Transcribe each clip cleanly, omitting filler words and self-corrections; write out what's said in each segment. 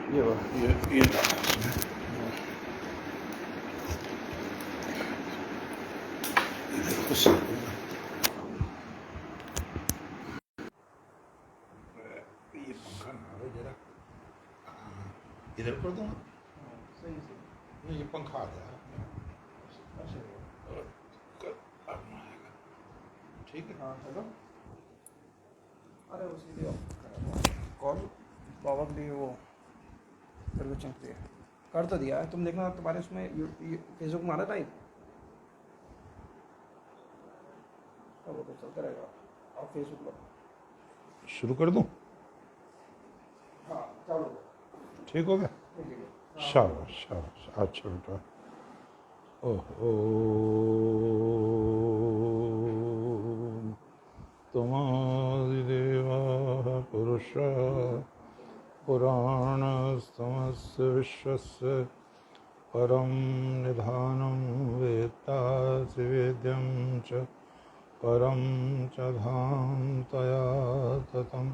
ये डाला इसमें। इधर कुछ ये पंखा ना हो जरा, इधर कर दो ना। सही नहीं, ये पंखा आ जाए और ठीक है। हाँ हेलो, अरे वो सीधे कॉल बाबा के लिए वो सर्विसिंग के लिए कर तो दिया है। तुम देखना तुम्हारे उसमें फेसबुक मारा टाइप वो तो चलता रहेगा। और फेसबुक पर शुरू कर दूं? हाँ चालू ठीक हो गया? शाबाश शाबाश, अच्छा बेटा। ओहो, तुमादिदेवा पुरुष पुराणस्तमस्य विश्वस्य परं निधानं वेत्तासि वेद्यं च परं च धाम तया ततं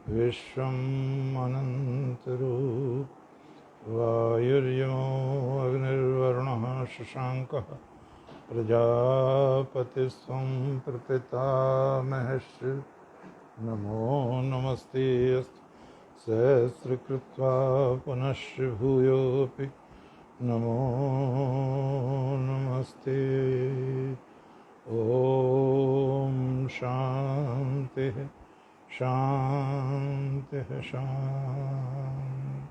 विश्वम् अनन्तरूप। वायुर्यमो अग्निर्वरुणः शशाङ्कः प्रजापतिस्त्वं प्रपितामहश्च। नमो नमस्तेऽस्तु सहस्रकृत्वा पुनश्च भूयोऽपि नमो नमस्ते। ॐ शान्तिः शान्तिः शान्तिः।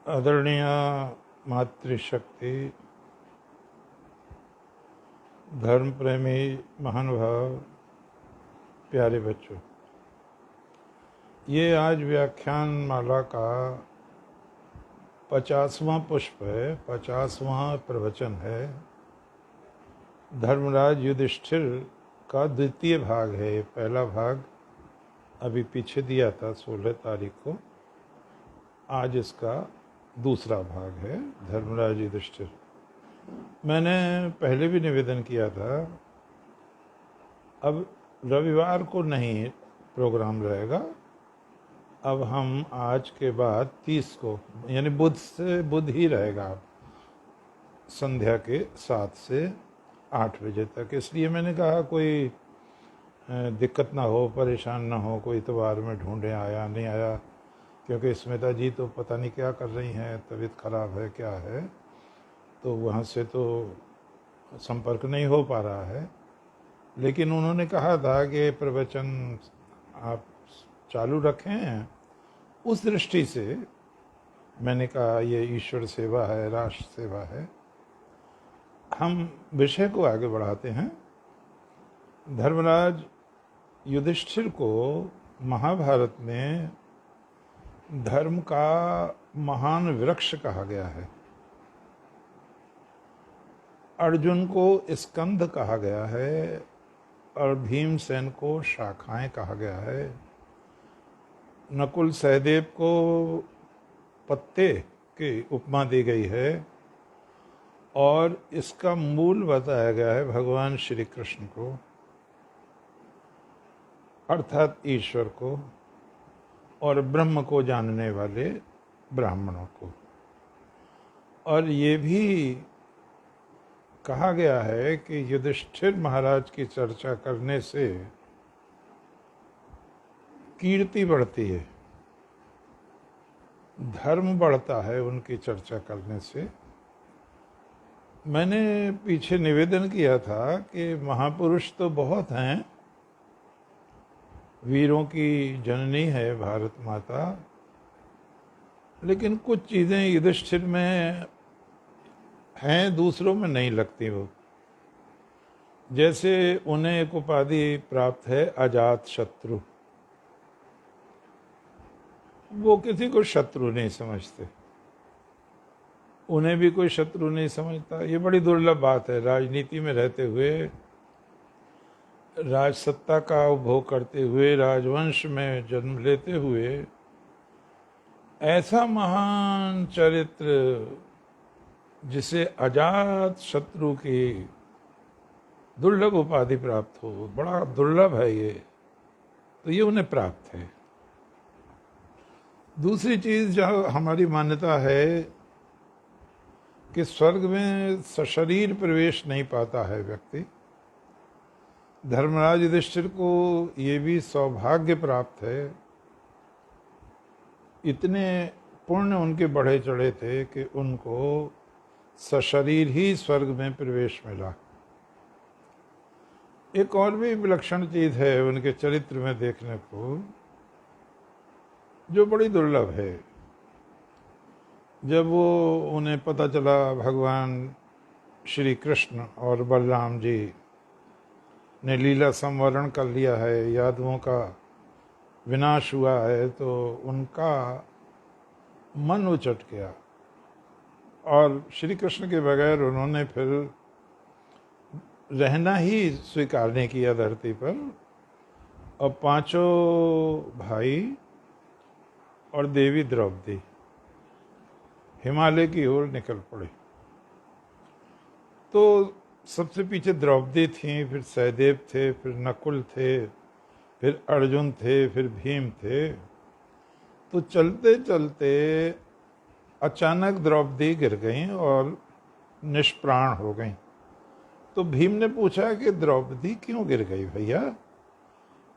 आदरणीय मातृशक्ति, धर्म प्रेमी महानुभाव, प्यारे बच्चों, ये आज व्याख्यान माला का 50वां पुष्प है, 50वां प्रवचन है। धर्मराज युधिष्ठिर का द्वितीय भाग है। पहला भाग अभी पीछे दिया था 16 तारीख को, आज इसका दूसरा भाग है धर्मराज युधिष्ठिर। मैंने पहले भी निवेदन किया था, अब रविवार को नहीं प्रोग्राम रहेगा। अब हम आज के बाद 30 को, यानी बुध से बुध ही रहेगा, संध्या के 7 से 8 बजे तक। इसलिए मैंने कहा कोई दिक्कत ना हो, परेशान ना हो, कोई इतवार में ढूंढे आया नहीं आया, क्योंकि स्मिता जी तो पता नहीं क्या कर रही हैं, तबीयत खराब है क्या है, तो वहाँ से तो संपर्क नहीं हो पा रहा है। लेकिन उन्होंने कहा था कि प्रवचन आप चालू रखें, उस दृष्टि से मैंने कहा ये ईश्वर सेवा है, राष्ट्र सेवा है। हम विषय को आगे बढ़ाते हैं। धर्मराज युधिष्ठिर को महाभारत में धर्म का महान वृक्ष कहा गया है। अर्जुन को स्कंद कहा गया है और भीमसेन को शाखाएं कहा गया है। नकुल सहदेव को पत्ते की उपमा दी गई है और इसका मूल बताया गया है भगवान श्री कृष्ण को, अर्थात ईश्वर को, और ब्रह्म को जानने वाले ब्राह्मणों को। और ये भी कहा गया है कि युधिष्ठिर महाराज की चर्चा करने से कीर्ति बढ़ती है, धर्म बढ़ता है उनकी चर्चा करने से। मैंने पीछे निवेदन किया था कि महापुरुष तो बहुत हैं, वीरों की जननी है भारत माता, लेकिन कुछ चीज़ें युधिष्ठिर में हैं, दूसरों में नहीं लगती। वो जैसे उन्हें एक उपाधि प्राप्त है अजात शत्रु, वो किसी को शत्रु नहीं समझते, उन्हें भी कोई शत्रु नहीं समझता। ये बड़ी दुर्लभ बात है। राजनीति में रहते हुए, राजसत्ता का उपभोग करते हुए, राजवंश में जन्म लेते हुए ऐसा महान चरित्र जिसे अजात शत्रु की दुर्लभ उपाधि प्राप्त हो, बड़ा दुर्लभ है ये, तो ये उन्हें प्राप्त है। दूसरी चीज जो हमारी मान्यता है कि स्वर्ग में सशरीर प्रवेश नहीं पाता है व्यक्ति। धर्मराज युधिष्ठिर को ये भी सौभाग्य प्राप्त है, इतने पुण्य उनके बढ़े चढ़े थे कि उनको सशरीर ही स्वर्ग में प्रवेश मिला। एक और भी विलक्षण चीज है उनके चरित्र में देखने को, जो बड़ी दुर्लभ है। जब वो उन्हें पता चला भगवान श्री कृष्ण और बलराम जी ने लीला संवरण कर लिया है, यादवों का विनाश हुआ है, तो उनका मन उचट गया और श्री कृष्ण के बगैर उन्होंने फिर रहना ही स्वीकार नहीं किया धरती पर। और पांचों भाई और देवी द्रौपदी हिमालय की ओर निकल पड़े। तो सबसे पीछे द्रौपदी थी, फिर सहदेव थे, फिर नकुल थे, फिर अर्जुन थे, फिर भीम थे। तो चलते चलते अचानक द्रौपदी गिर गईं और निष्प्राण हो गईं। तो भीम ने पूछा कि द्रौपदी क्यों गिर गई भैया?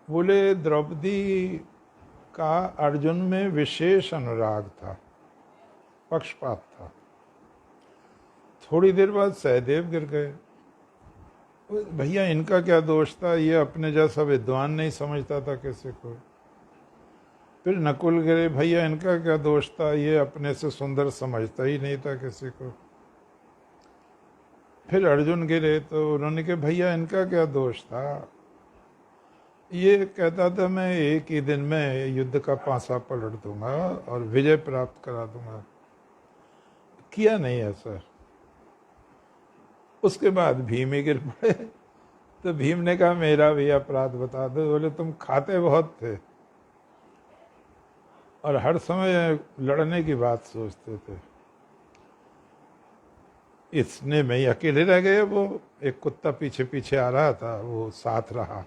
बोले द्रौपदी का अर्जुन में विशेष अनुराग था, पक्षपात था। थोड़ी देर बाद सहदेव गिर गए। भैया इनका क्या दोष था, ये अपने जैसा विद्वान नहीं समझता था किसी को। फिर नकुल गिरे, भैया इनका क्या दोष था, ये अपने से सुंदर समझता ही नहीं था किसी को। फिर अर्जुन गिरे तो उन्होंने कहा भैया इनका क्या दोष था, ये कहता था मैं एक ही दिन में युद्ध का पासा पलट दूंगा और विजय प्राप्त करा दूंगा, किया नहीं है सर। उसके बाद भीम ही गिर पड़े। तो भीम ने कहा मेरा भी अपराध बता दो। बोले तुम खाते बहुत थे और हर समय लड़ने की बात सोचते थे। इसने मैं अकेले रह गए, वो एक कुत्ता पीछे पीछे आ रहा था, वो साथ रहा,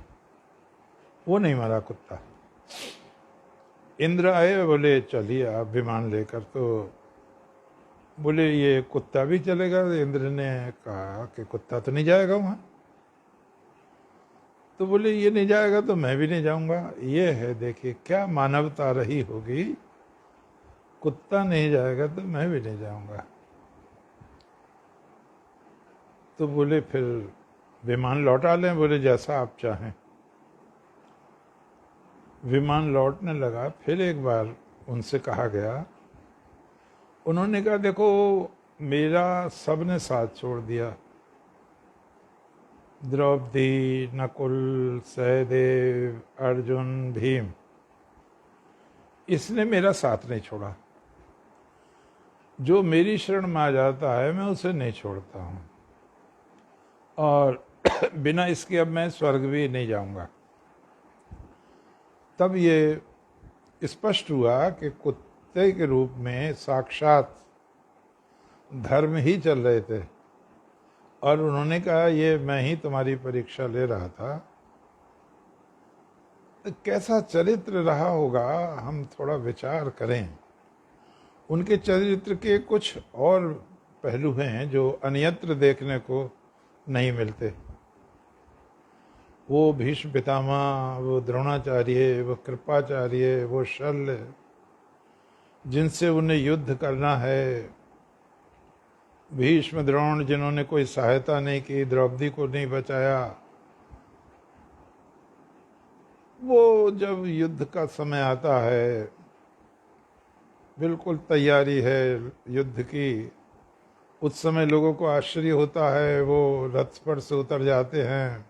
वो नहीं मरा कुत्ता। इंद्र आए, बोले चलिए आप विमान लेकर। तो बोले ये कुत्ता भी चलेगा? इंद्र ने कहा कि कुत्ता तो नहीं जाएगा वहां। तो बोले ये नहीं जाएगा तो मैं भी नहीं जाऊंगा। ये है, देखिए क्या मानवता रही होगी, कुत्ता नहीं जाएगा तो मैं भी नहीं जाऊंगा। तो बोले फिर विमान लौटा लें? बोले जैसा आप चाहें। विमान लौटने लगा। फिर एक बार उनसे कहा गया, उन्होंने कहा देखो मेरा सबने साथ छोड़ दिया, द्रौपदी, नकुल, सहदेव, अर्जुन, भीम, इसने मेरा साथ नहीं छोड़ा। जो मेरी शरण में आ जाता है मैं उसे नहीं छोड़ता हूं, और बिना इसके अब मैं स्वर्ग भी नहीं जाऊंगा। तब ये स्पष्ट हुआ कि कुत्ते के रूप में साक्षात धर्म ही चल रहे थे। और उन्होंने कहा ये मैं ही तुम्हारी परीक्षा ले रहा था। तो कैसा चरित्र रहा होगा, हम थोड़ा विचार करें। उनके चरित्र के कुछ और पहलू हैं जो अन्यत्र देखने को नहीं मिलते। वो भीष्म पितामह, वो द्रोणाचार्य, वो कृपाचार्य, वो शल्य, जिनसे उन्हें युद्ध करना है, भीष्म द्रोण जिन्होंने कोई सहायता नहीं की, द्रौपदी को नहीं बचाया। वो जब युद्ध का समय आता है, बिल्कुल तैयारी है युद्ध की, उस समय लोगों को आश्चर्य होता है, वो रथ पर से उतर जाते हैं,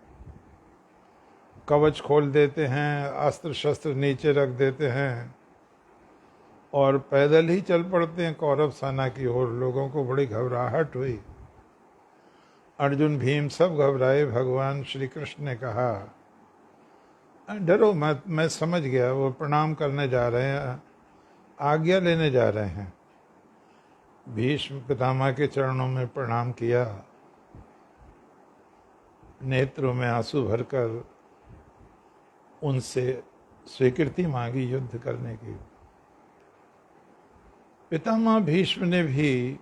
कवच खोल देते हैं, अस्त्र शस्त्र नीचे रख देते हैं और पैदल ही चल पड़ते हैं कौरव सेना की ओर। लोगों को बड़ी घबराहट हुई। अर्जुन, भीम सब घबराए। भगवान श्री कृष्ण ने कहा डरो मत, मैं समझ गया। वो प्रणाम करने जा रहे हैं, आज्ञा लेने जा रहे हैं। भीष्म पितामह के चरणों में प्रणाम किया, नेत्रों में आंसू भरकर उनसे स्वीकृति मांगी युद्ध करने की। पितामह भीष्म ने भी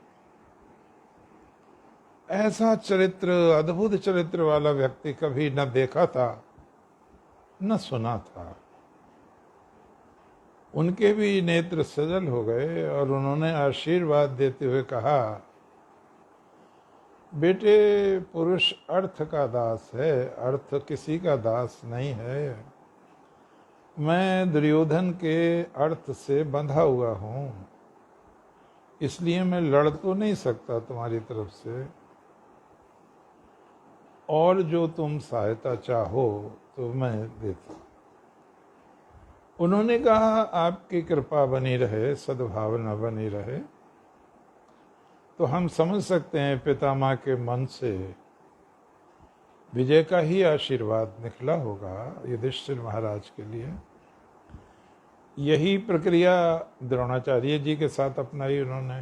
ऐसा चरित्र, अद्भुत चरित्र वाला व्यक्ति कभी न देखा था न सुना था। उनके भी नेत्र सजल हो गए और उन्होंने आशीर्वाद देते हुए कहा, बेटे, पुरुष अर्थ का दास है, अर्थ किसी का दास नहीं है। मैं दुर्योधन के अर्थ से बंधा हुआ हूं, इसलिए मैं लड़ तो नहीं सकता तुम्हारी तरफ से, और जो तुम सहायता चाहो तो मैं देता। उन्होंने कहा, आपकी कृपा बनी रहे, सद्भावना बनी रहे। तो हम समझ सकते हैं पितामह के मन से विजय का ही आशीर्वाद निकला होगा युधिष्ठिर महाराज के लिए। यही प्रक्रिया द्रोणाचार्य जी के साथ अपनाई उन्होंने,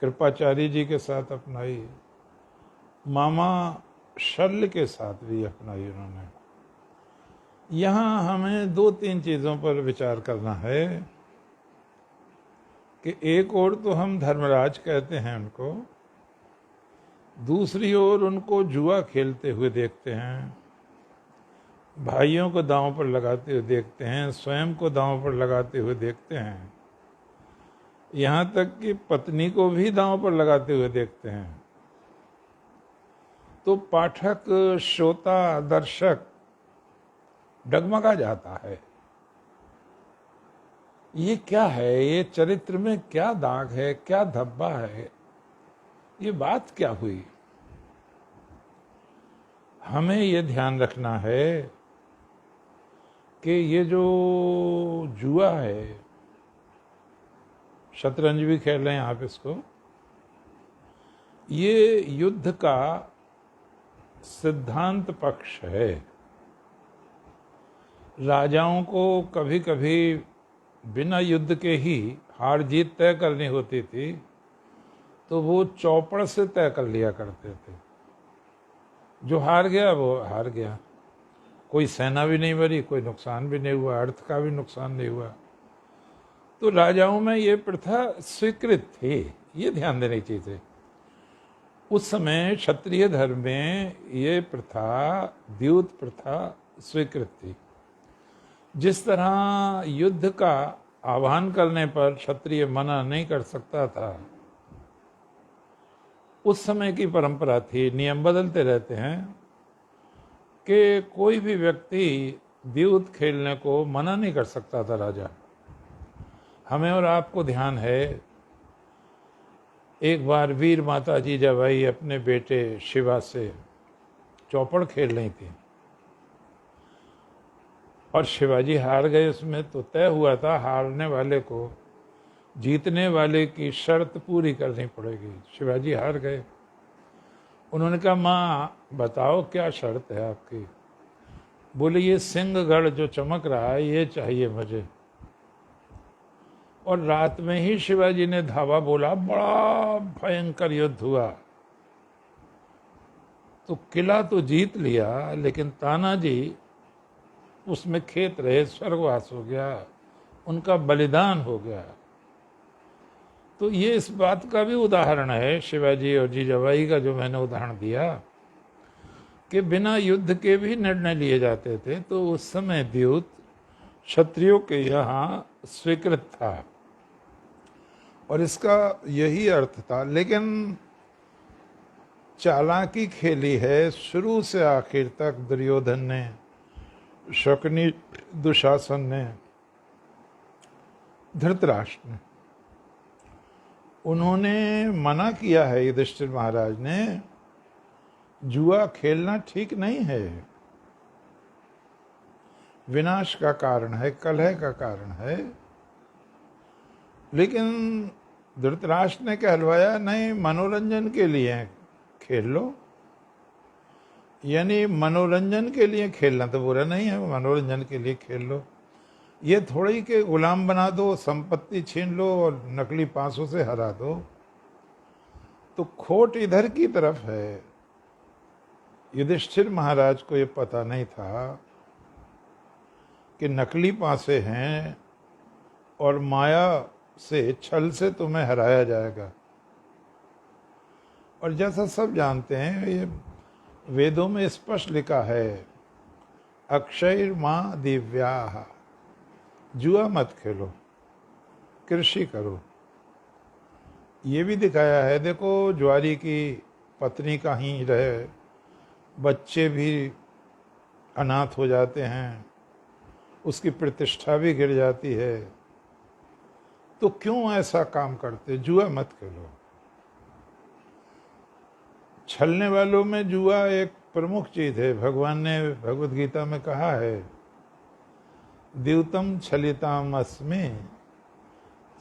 कृपाचार्य जी के साथ अपनाई, मामा शल्य के साथ भी अपनाई उन्होंने। यहाँ हमें 2-3 चीज़ों पर विचार करना है कि एक ओर तो हम धर्मराज कहते हैं उनको, दूसरी ओर उनको जुआ खेलते हुए देखते हैं, भाइयों को दांव पर लगाते हुए देखते हैं, स्वयं को दांव पर लगाते हुए देखते हैं, यहाँ तक कि पत्नी को भी दांव पर लगाते हुए देखते हैं। तो पाठक, श्रोता, दर्शक डगमगा जाता है। ये क्या है? ये चरित्र में क्या दाग है, क्या धब्बा है, ये बात क्या हुई? हमें ये ध्यान रखना है कि ये जो जुआ है, शतरंज भी खेल रहे हैं आप इसको, ये युद्ध का सिद्धांत पक्ष है। राजाओं को कभी कभी बिना युद्ध के ही हार जीत तय करनी होती थी, तो वो चौपड़ से तय कर लिया करते थे। जो हार गया वो हार गया, कोई सेना भी नहीं मरी, कोई नुकसान भी नहीं हुआ, अर्थ का भी नुकसान नहीं हुआ। तो राजाओं में ये प्रथा स्वीकृत थी, ये ध्यान देने की चीज़ है। उस समय क्षत्रिय धर्म में ये प्रथा, द्यूत प्रथा स्वीकृत थी। जिस तरह युद्ध का आह्वान करने पर क्षत्रिय मना नहीं कर सकता था, उस समय की परंपरा थी, नियम बदलते रहते हैं, कि कोई भी व्यक्ति द्यूत खेलने को मना नहीं कर सकता था राजा। हमें और आपको ध्यान है, एक बार वीर माता जीजाबाई अपने बेटे शिवा से चौपड़ खेल रही थी और शिवाजी हार गए। उसमें तो तय हुआ था हारने वाले को जीतने वाले की शर्त पूरी करनी पड़ेगी। शिवाजी हार गए। उन्होंने कहा, माँ बताओ क्या शर्त है आपकी? बोले, ये सिंहगढ़ जो चमक रहा है ये चाहिए मुझे। और रात में ही शिवाजी ने धावा बोला, बड़ा भयंकर युद्ध हुआ। तो किला तो जीत लिया, लेकिन तानाजी उसमें खेत रहे, स्वर्गवास हो गया, उनका बलिदान हो गया। तो ये इस बात का भी उदाहरण है, शिवाजी और जीजाबाई का जो मैंने उदाहरण दिया, कि बिना युद्ध के भी निर्णय लिए जाते थे। तो उस समय द्यूत क्षत्रियों के यहाँ स्वीकृत था और इसका यही अर्थ था। लेकिन चालाकी खेली है शुरू से आखिर तक दुर्योधन ने, शकुनी, दुशासन ने, धृतराष्ट्र ने। उन्होंने मना किया है, युधिष्ठिर महाराज ने, जुआ खेलना ठीक नहीं है, विनाश का कारण है, कलह का कारण है। लेकिन धृतराष्ट्र ने कहलवाया, नहीं, मनोरंजन के लिए खेल लो। यानी मनोरंजन के लिए खेलना तो बुरा नहीं है, मनोरंजन के लिए खेल लो। ये थोड़ी कि गुलाम बना दो, संपत्ति छीन लो और नकली पांसों से हरा दो। तो खोट इधर की तरफ है। युधिष्ठिर महाराज को ये पता नहीं था कि नकली पासे हैं और माया से, छल से तुम्हें हराया जाएगा। और जैसा सब जानते हैं, ये वेदों में स्पष्ट लिखा है, अक्षयर्मा दिव्या, जुआ मत खेलो, कृषि करो। ये भी दिखाया है, देखो ज्वारी की पत्नी कहीं रहे, बच्चे भी अनाथ हो जाते हैं, उसकी प्रतिष्ठा भी गिर जाती है, तो क्यों ऐसा काम करते? जुआ मत खेलो। छलने वालों में जुआ एक प्रमुख चीज है। भगवान ने भगवत गीता में कहा है, द्यूतम छलिताम अस्मि,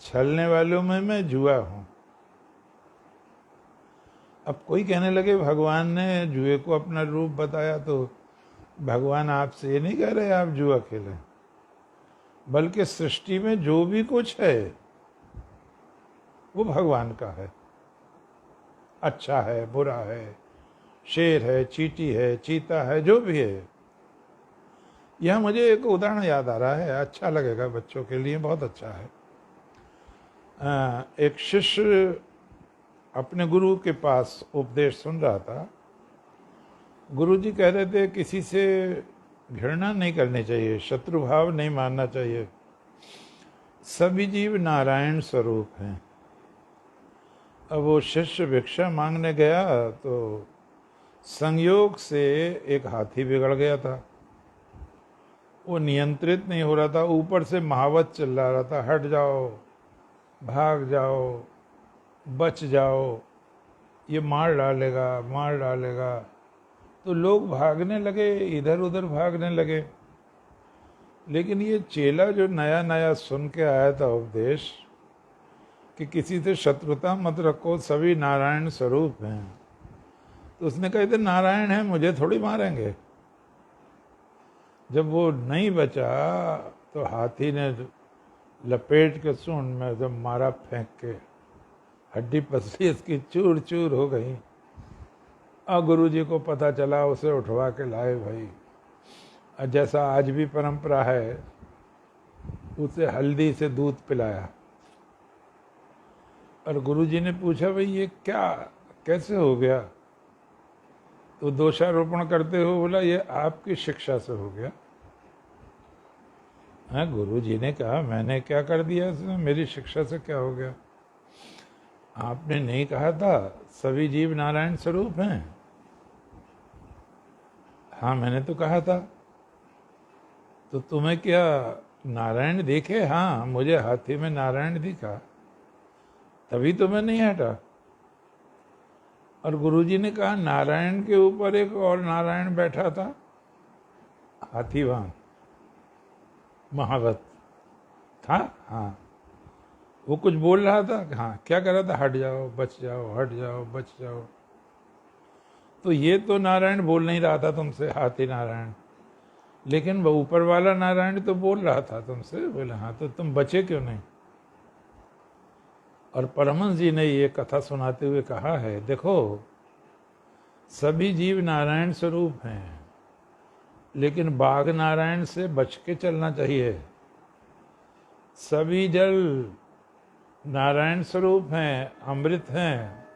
छलने वालों में मैं जुआ हूं। अब कोई कहने लगे भगवान ने जुए को अपना रूप बताया, तो भगवान आपसे ये नहीं कह रहे आप जुआ खेलें, बल्कि सृष्टि में जो भी कुछ है वो भगवान का है। अच्छा है, बुरा है, शेर है, चींटी है, चीता है, जो भी है। यह मुझे एक उदाहरण याद आ रहा है, अच्छा लगेगा बच्चों के लिए, बहुत अच्छा है। एक शिष्य अपने गुरु के पास उपदेश सुन रहा था। गुरुजी कह रहे थे किसी से घृणा नहीं करनी चाहिए, शत्रु भाव नहीं मानना चाहिए, सभी जीव नारायण स्वरूप हैं। अब वो शिष्य भिक्षा मांगने गया तो संयोग से एक हाथी बिगड़ गया था, वो नियंत्रित नहीं हो रहा था, ऊपर से महावत चिल्ला रहा था, हट जाओ, भाग जाओ, बच जाओ, ये मार डालेगा, मार डालेगा। तो लोग भागने लगे, इधर उधर भागने लगे। लेकिन ये चेला जो नया नया सुन के आया था उपदेश कि किसी से शत्रुता मत रखो, सभी नारायण स्वरूप हैं, तो उसने कहा इधर नारायण है, मुझे थोड़ी मारेंगे। जब वो नहीं बचा तो हाथी ने लपेट के सूंड में जब मारा, फेंक के हड्डी पसली इसकी चूर चूर हो गई। और गुरुजी को पता चला, उसे उठवा के लाए भाई। और जैसा आज भी परंपरा है, उसे हल्दी से दूध पिलाया। और गुरुजी ने पूछा भाई ये क्या, कैसे हो गया? तो दोषारोपण करते हो बोला ये आपकी शिक्षा से हो गया। हाँ, गुरुजी ने कहा मैंने क्या कर दिया इसमें, मेरी शिक्षा से क्या हो गया? आपने नहीं कहा था सभी जीव नारायण स्वरूप हैं? हाँ मैंने तो कहा था। तो तुम्हें क्या नारायण दिखे? हाँ मुझे हाथी में नारायण दिखा, तभी तो मैं नहीं हटा। और गुरुजी ने कहा नारायण के ऊपर एक और नारायण बैठा था, हाथीवान महावत था। हाँ, वो कुछ बोल रहा था। हाँ, क्या कर रहा था? हट जाओ, बच जाओ, हट जाओ, बच जाओ। तो ये तो नारायण बोल नहीं रहा था तुमसे, हाथी नारायण, लेकिन वो ऊपर वाला नारायण तो बोल रहा था तुमसे। बोले हाँ, तो तुम बचे क्यों नहीं? और परमहंस जी ने ये कथा सुनाते हुए कहा है, देखो सभी जीव नारायण स्वरूप हैं, लेकिन बाघ नारायण से बच के चलना चाहिए। सभी जल नारायण स्वरूप हैं, अमृत हैं,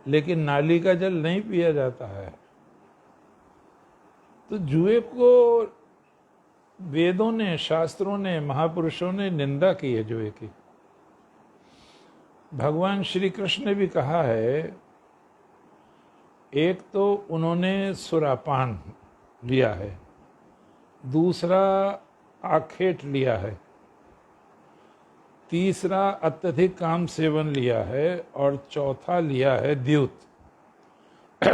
लेकिन नाली का जल नहीं पिया जाता है। तो जुए को वेदों ने, शास्त्रों ने, महापुरुषों ने निंदा की है जुए की। भगवान श्री कृष्ण ने भी कहा है, एक तो उन्होंने सुरापान लिया है, दूसरा आखेट लिया है, तीसरा अत्यधिक काम सेवन लिया है, और चौथा लिया है द्यूत।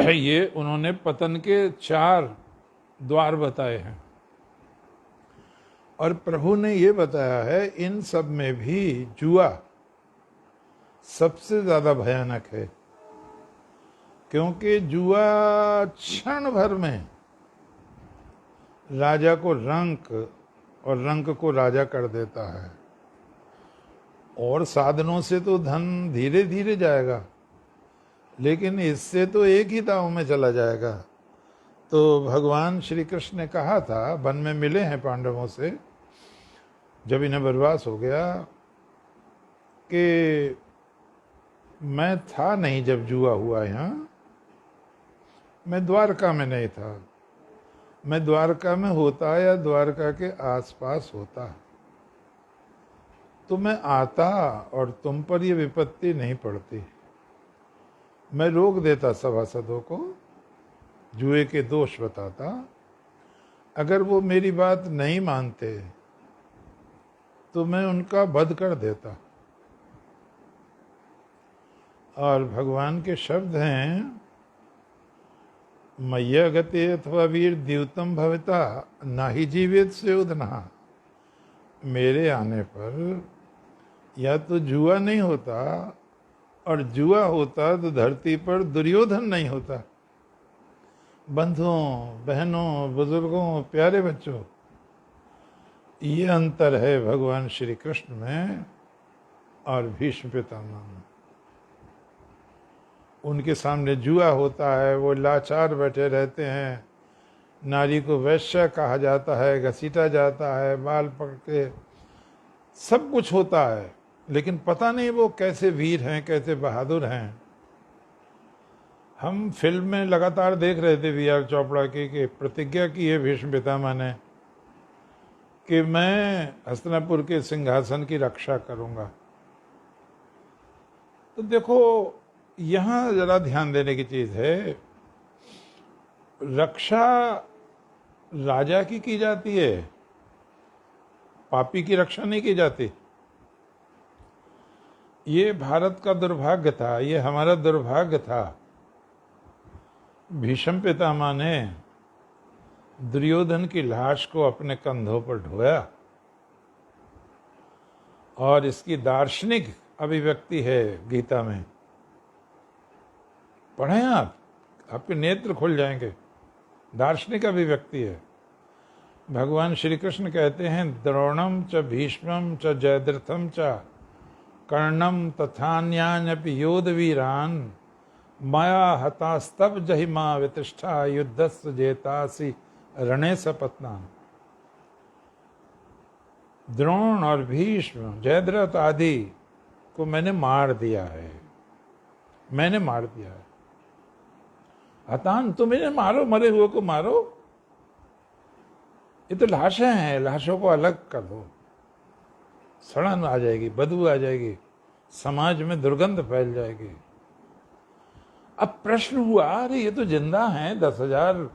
ये उन्होंने पतन के 4 द्वार बताए हैं। और प्रभु ने ये बताया है इन सब में भी जुआ सबसे ज्यादा भयानक है, क्योंकि जुआ क्षण भर में राजा को रंक और रंक को राजा कर देता है। और साधनों से तो धन धीरे धीरे जाएगा, लेकिन इससे तो एक ही दांव में चला जाएगा। तो भगवान श्री कृष्ण ने कहा था, वन में मिले हैं पांडवों से, जब इन्हें वनवास हो गया कि मैं था नहीं जब जुआ हुआ यहाँ, मैं द्वारका में नहीं था। मैं द्वारका में होता या द्वारका के आसपास होता तो मैं आता और तुम पर ये विपत्ति नहीं पड़ती। मैं रोक देता सभासदों को, जुए के दोष बताता। अगर वो मेरी बात नहीं मानते तो मैं उनका वध कर देता। और भगवान के शब्द हैं, मय्या गते अथवा वीर द्यूतम भविता नाहि जीवित से उदना। मेरे आने पर या तो जुआ नहीं होता, और जुआ होता तो धरती पर दुर्योधन नहीं होता। बंधुओं, बहनों, बुजुर्गों, प्यारे बच्चों, ये अंतर है भगवान श्री कृष्ण में और भीष्म पितामह में। उनके सामने जुआ होता है, वो लाचार बैठे रहते हैं, नारी को वैश्य कहा जाता है, घसीटा जाता है, बाल पकड़ के, सब कुछ होता है, लेकिन पता नहीं वो कैसे वीर हैं, कैसे बहादुर हैं। हम फिल्म में लगातार देख रहे थे वी आर चोपड़ा की कि प्रतिज्ञा की है भीष्म पितामह ने कि मैं हस्तिनापुर के सिंहासन की रक्षा करूंगा। तो देखो, यहाँ जरा ध्यान देने की चीज है, रक्षा राजा की जाती है, पापी की रक्षा नहीं की जाती। ये भारत का दुर्भाग्य था, ये हमारा दुर्भाग्य था। भीष्म पितामह ने दुर्योधन की लाश को अपने कंधों पर ढोया, और इसकी दार्शनिक अभिव्यक्ति है गीता में। पढ़ें आप, आपके नेत्र खुल जाएंगे। दार्शनिक अभिव्यक्ति है। भगवान श्री कृष्ण कहते हैं, द्रोणम च भीष्मम च जयद्रथम च कर्णम तथान्यान्यपि योधवीरान माया हतास्तव जहिमा वितिष्ठा युद्धस्य जेतासि रणे सपत्नान। द्रोण और भीष्म, जयद्रथ आदि को मैंने मार दिया है, मैंने मार दिया है। हतान, तुम इन्हें मारो, मरे हुए को मारो, ये तो लाशें हैं, लाशों को अलग कर दो, सड़न आ जाएगी, बदबू आ जाएगी, समाज में दुर्गंध फैल जाएगी। अब प्रश्न हुआ, अरे ये तो जिंदा हैं, 10,000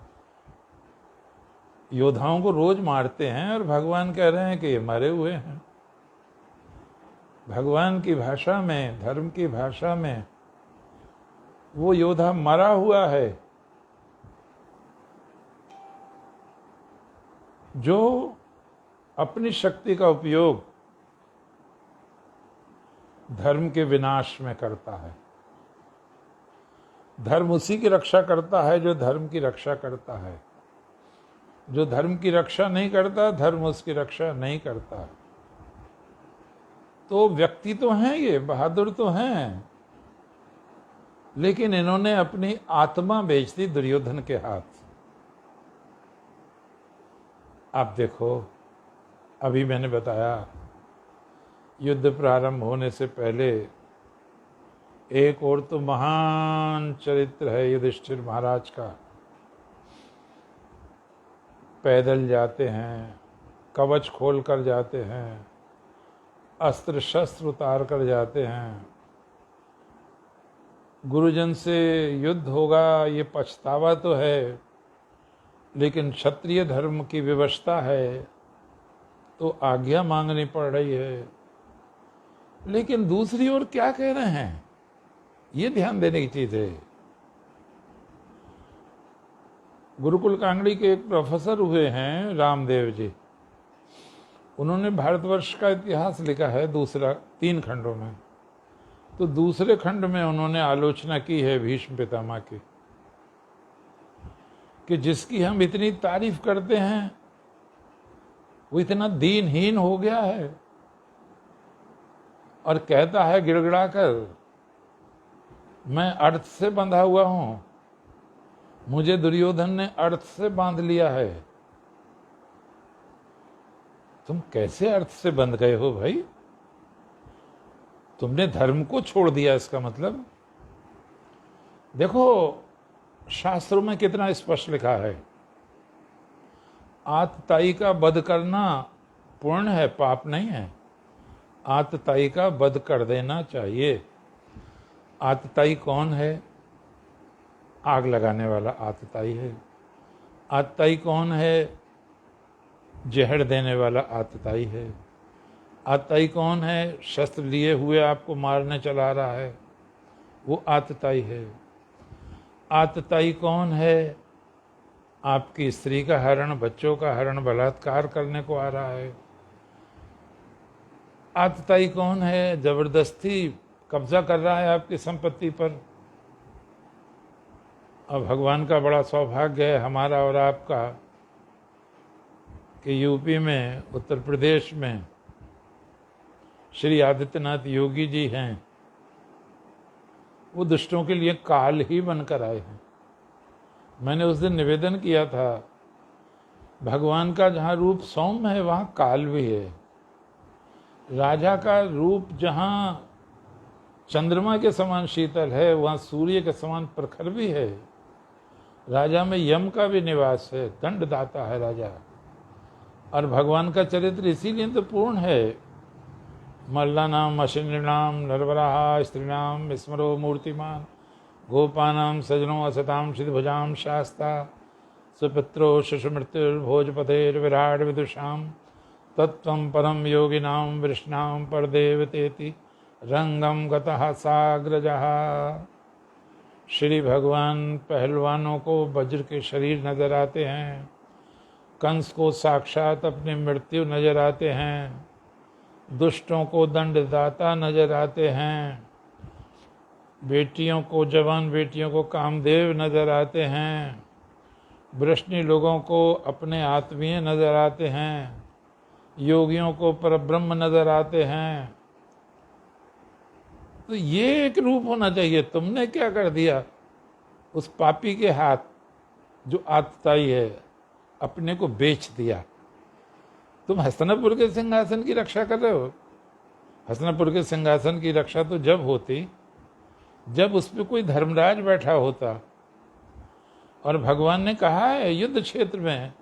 योद्धाओं को रोज मारते हैं, और भगवान कह रहे हैं कि ये मरे हुए हैं। भगवान की भाषा में, धर्म की भाषा में, वो योद्धा मरा हुआ है जो अपनी शक्ति का उपयोग धर्म के विनाश में करता है। धर्म उसी की रक्षा करता है जो धर्म की रक्षा करता है। जो धर्म की रक्षा नहीं करता, धर्म उसकी रक्षा नहीं करता। तो व्यक्ति तो हैं, ये बहादुर तो हैं, लेकिन इन्होंने अपनी आत्मा बेच दी दुर्योधन के हाथ। आप देखो, अभी मैंने बताया, युद्ध प्रारंभ होने से पहले एक और तो महान चरित्र है युधिष्ठिर महाराज का। पैदल जाते हैं, कवच खोल कर जाते हैं, अस्त्र शस्त्र उतार कर जाते हैं। गुरुजन से युद्ध होगा, ये पछतावा तो है, लेकिन क्षत्रिय धर्म की विवशता है तो आज्ञा मांगनी पड़ रही है। लेकिन दूसरी ओर क्या कह रहे हैं, ये ध्यान देने की चीज है। गुरुकुल कांगड़ी के एक प्रोफेसर हुए हैं रामदेव जी, उन्होंने भारतवर्ष का इतिहास लिखा है 3 खंडों में। तो दूसरे खंड में उन्होंने आलोचना की है भीष्म पितामह की, कि जिसकी हम इतनी तारीफ करते हैं वो इतना दीनहीन हो गया है, और कहता है गिड़गिड़ाकर, मैं अर्थ से बंधा हुआ हूं, मुझे दुर्योधन ने अर्थ से बांध लिया है। तुम कैसे अर्थ से बंध गए हो भाई? तुमने धर्म को छोड़ दिया, इसका मतलब देखो शास्त्रों में कितना स्पष्ट लिखा है, आतताई का वध करना पुण्य है, पाप नहीं है। आतताई का वध कर देना चाहिए। आतताई कौन है? आग लगाने वाला आतताई है। आतताई कौन है? जहर देने वाला आतताई है। आतताई कौन है? शस्त्र लिए हुए आपको मारने चला रहा है, वो आतताई है। आतताई कौन है? आपकी स्त्री का हरण, बच्चों का हरण, बलात्कार करने को आ रहा है। आतताई कौन है? जबरदस्ती कब्जा कर रहा है आपकी संपत्ति पर। अब भगवान का बड़ा सौभाग्य है हमारा और आपका कि यूपी में, उत्तर प्रदेश में श्री आदित्यनाथ योगी जी हैं, वो दुष्टों के लिए काल ही बनकर आए हैं। मैंने उस दिन निवेदन किया था, भगवान का जहाँ रूप सौम्य है वहाँ काल भी है। राजा का रूप जहाँ चंद्रमा के समान शीतल है, वहाँ सूर्य के समान प्रखर भी है। राजा में यम का भी निवास है, दंडदाता है राजा। और भगवान का चरित्र इसीलिए तो पूर्ण है। मल्लानाम अशिनाम नरवराहा स्त्रीणाम स्मरो मूर्तिमान गोपानाम सजनो असताम सिद्धभुजाम शास्ता सुपित्रो शिशुमृत्युर्भोजपतेर्विराट विदुषाम तत्त्वं परम योगिनाम वृष्णाम परदेवतेति रंगम गतः साग्रजः। श्री भगवान पहलवानों को वज्र के शरीर नजर आते हैं, कंस को साक्षात अपनी मृत्यु नजर आते हैं, दुष्टों को दंडदाता नजर आते हैं, बेटियों को, जवान बेटियों को कामदेव नजर आते हैं, वृष्णि लोगों को अपने आत्मीय नजर आते हैं, योगियों को परब्रह्म नजर आते हैं। तो ये एक रूप होना चाहिए। तुमने क्या कर दिया? उस पापी के हाथ जो आतताई है, अपने को बेच दिया। तुम हस्तिनापुर के सिंहासन की रक्षा कर रहे हो। हस्तिनापुर के सिंहासन की रक्षा तो जब होती जब उस पर कोई धर्मराज बैठा होता। और भगवान ने कहा है युद्ध क्षेत्र में,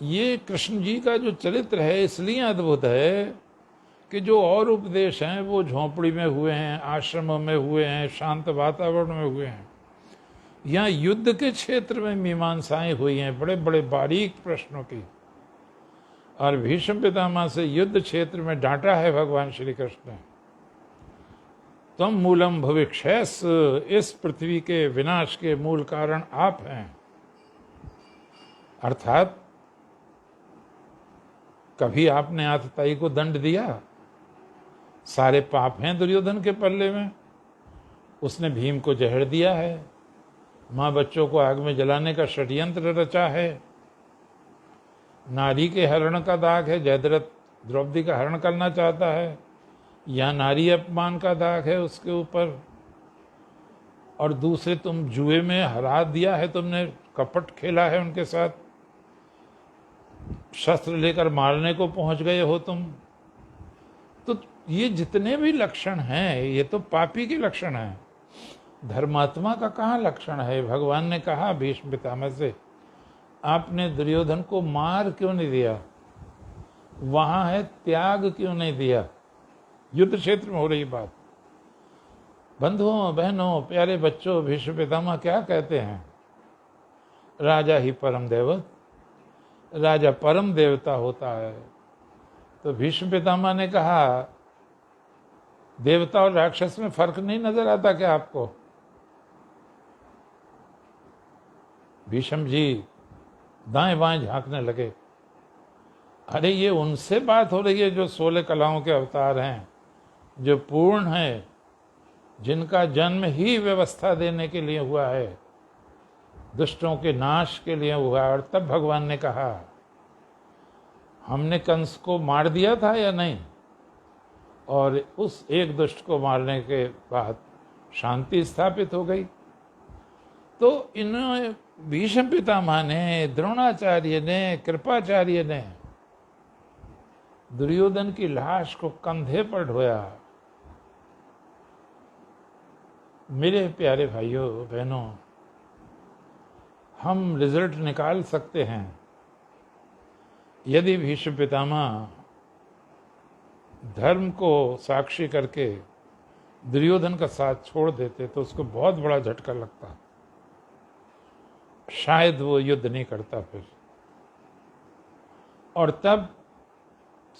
ये कृष्ण जी का जो चरित्र है इसलिए अद्भुत है कि जो और उपदेश हैं वो झोंपड़ी में हुए हैं, आश्रमों में हुए हैं, शांत वातावरण में हुए हैं। यहाँ युद्ध के क्षेत्र में मीमांसाएं हुई हैं, बड़े बड़े बारीक प्रश्नों की। और भीष्म पितामह से युद्ध क्षेत्र में डांटा है भगवान श्री कृष्ण ने, तुम मूलम भविष्यस, इस पृथ्वी के विनाश के मूल कारण आप हैं। अर्थात कभी आपने आतताई को दंड दिया? सारे पाप हैं दुर्योधन के पल्ले में। उसने भीम को जहर दिया है, माँ बच्चों को आग में जलाने का षड्यंत्र रचा है, नारी के हरण का दाग है, जयद्रथ द्रौपदी का हरण करना चाहता है, यहाँ नारी अपमान का दाग है उसके ऊपर। और दूसरे तुम जुए में हरा दिया है, तुमने कपट खेला है उनके साथ, शस्त्र लेकर मारने को पहुंच गए हो तुम। तो ये जितने भी लक्षण हैं ये तो पापी के लक्षण हैं, धर्मात्मा का कहाँ लक्षण है? भगवान ने कहा भीष्म पितामह से, आपने दुर्योधन को मार क्यों नहीं दिया? वहां है त्याग क्यों नहीं दिया? युद्ध क्षेत्र में हो रही बात। बंधुओं, बहनों, प्यारे बच्चों, भीष्म पितामह क्या कहते हैं? राजा ही परम देवत, राजा परम देवता होता है। तो भीष्म पितामह ने कहा, देवता और राक्षस में फर्क नहीं नजर आता क्या आपको? भीष्म जी दाएं बाएं झांकने लगे। अरे ये उनसे बात हो रही है जो 16 कलाओं के अवतार हैं, जो पूर्ण है, जिनका जन्म ही व्यवस्था देने के लिए हुआ है, दुष्टों के नाश के लिए हुआ। और तब भगवान ने कहा, हमने कंस को मार दिया था या नहीं? और उस एक दुष्ट को मारने के बाद शांति स्थापित हो गई। तो इन भीष्म पितामह ने, द्रोणाचार्य ने, कृपाचार्य ने दुर्योधन की लाश को कंधे पर ढोया मेरे प्यारे भाइयों बहनों, हम रिजल्ट निकाल सकते हैं यदि भीष्म पितामह धर्म को साक्षी करके दुर्योधन का साथ छोड़ देते तो उसको बहुत बड़ा झटका लगता, शायद वो युद्ध नहीं करता फिर, और तब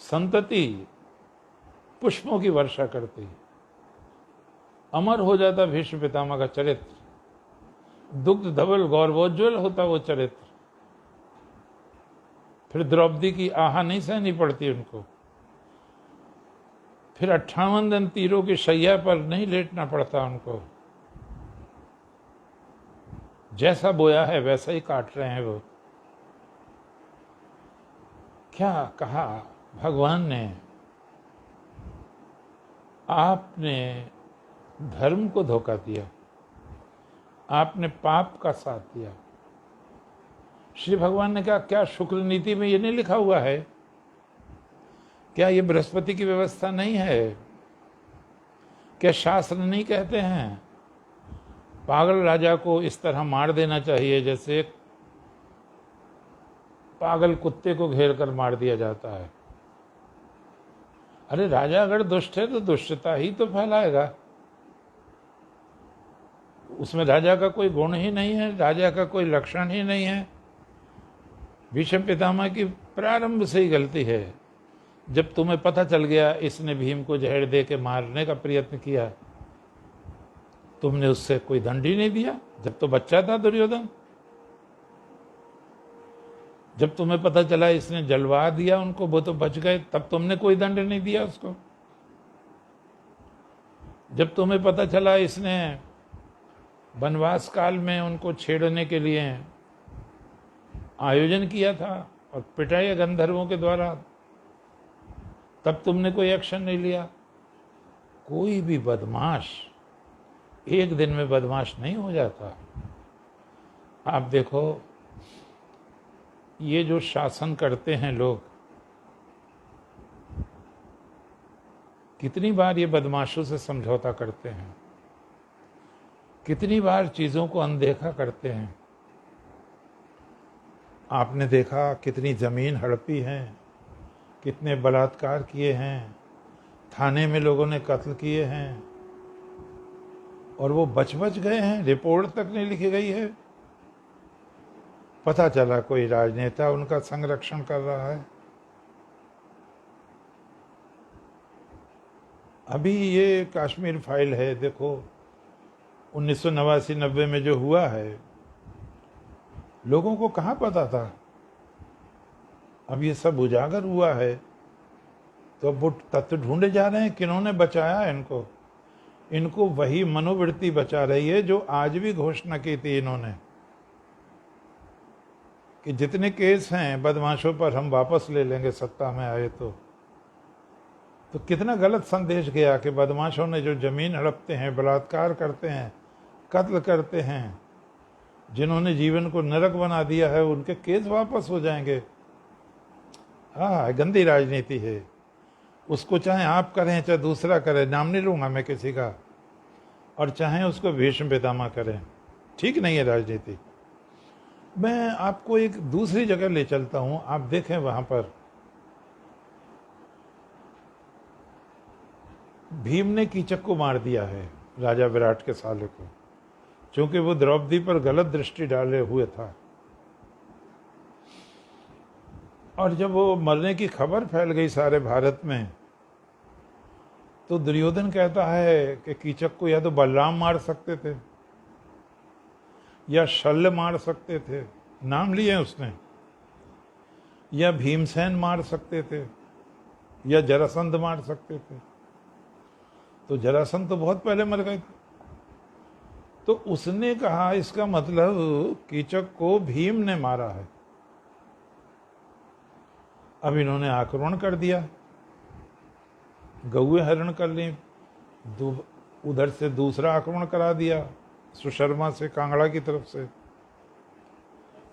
संतति पुष्पों की वर्षा करती, अमर हो जाता भीष्म पितामह का चरित्र, दुग्ध धवल गौरवोज्वल होता वो चरित्र। फिर द्रौपदी की आहा नहीं सहनी पड़ती उनको, फिर 58 दिन तीरों की शैया पर नहीं लेटना पड़ता उनको, जैसा बोया है वैसा ही काट रहे हैं वो। क्या कहा भगवान ने, आपने धर्म को धोखा दिया, आपने पाप का साथ दिया। श्री भगवान ने कहा, क्या शुक्ल नीति में ये नहीं लिखा हुआ है? क्या ये बृहस्पति की व्यवस्था नहीं है? क्या शास्त्र नहीं कहते हैं पागल राजा को इस तरह मार देना चाहिए जैसे एक पागल कुत्ते को घेर कर मार दिया जाता है? अरे राजा अगर दुष्ट है तो दुष्टता ही तो फैलाएगा, उसमें राजा का कोई गुण ही नहीं है, राजा का कोई लक्षण ही नहीं है। भीष्म पितामह की प्रारंभ से ही गलती है। जब तुम्हें पता चल गया इसने भीम को जहर दे के मारने का प्रयत्न किया, तुमने उससे कोई दंड ही नहीं दिया। जब तो बच्चा था दुर्योधन, जब तुम्हें पता चला इसने जलवा दिया उनको, वो तो बच गए, तब तुमने कोई दंड नहीं दिया उसको। जब तुम्हें पता चला इसने वनवास काल में उनको छेड़ने के लिए आयोजन किया था और पिटाई गंधर्वों के द्वारा, तब तुमने कोई एक्शन नहीं लिया। कोई भी बदमाश एक दिन में बदमाश नहीं हो जाता। आप देखो, ये जो शासन करते हैं लोग, कितनी बार ये बदमाशों से समझौता करते हैं, कितनी बार चीज़ों को अनदेखा करते हैं। आपने देखा कितनी ज़मीन हड़पी है, कितने बलात्कार किए हैं, थाने में लोगों ने कत्ल किए हैं, और वो बच गए हैं, रिपोर्ट तक नहीं लिखी गई है। पता चला कोई राजनेता उनका संरक्षण कर रहा है। अभी ये कश्मीर फाइल है, देखो 1989-90 में जो हुआ है, लोगों को कहाँ पता था। अब ये सब उजागर हुआ है, तो अब वो तथ्य ढूंढे जा रहे हैं किन्होंने बचाया इनको। इनको वही मनोवृत्ति बचा रही है जो आज भी घोषणा की थी इन्होंने कि जितने केस हैं बदमाशों पर हम वापस ले लेंगे सत्ता में आए तो कितना गलत संदेश गया कि बदमाशों ने जो जमीन हड़पते हैं, बलात्कार करते हैं, कत्ल करते हैं, जिन्होंने जीवन को नरक बना दिया है, उनके केस वापस हो जाएंगे। हाँ, गंदी राजनीति है। उसको चाहे आप करें चाहे दूसरा करे, नाम नहीं लूंगा मैं किसी का, और चाहे उसको भीष्म पितामह करें, ठीक नहीं है राजनीति। मैं आपको एक दूसरी जगह ले चलता हूं, आप देखें वहां पर भीम ने कीचक को मार दिया है, राजा विराट के साले को, क्योंकि वो द्रौपदी पर गलत दृष्टि डाले हुए था। और जब वो मरने की खबर फैल गई सारे भारत में, तो दुर्योधन कहता है कि कीचक को या तो बलराम मार सकते थे या शल्य मार सकते थे, नाम लिए उसने, या भीमसेन मार सकते थे, या जरासंध मार सकते थे। तो जरासंध तो बहुत पहले मर गए थे। तो उसने कहा इसका मतलब कीचक को भीम ने मारा है। अब इन्होंने आक्रमण कर दिया, गौए हरण कर ली, उधर से दूसरा आक्रमण करा दिया सुशर्मा से, कांगड़ा की तरफ से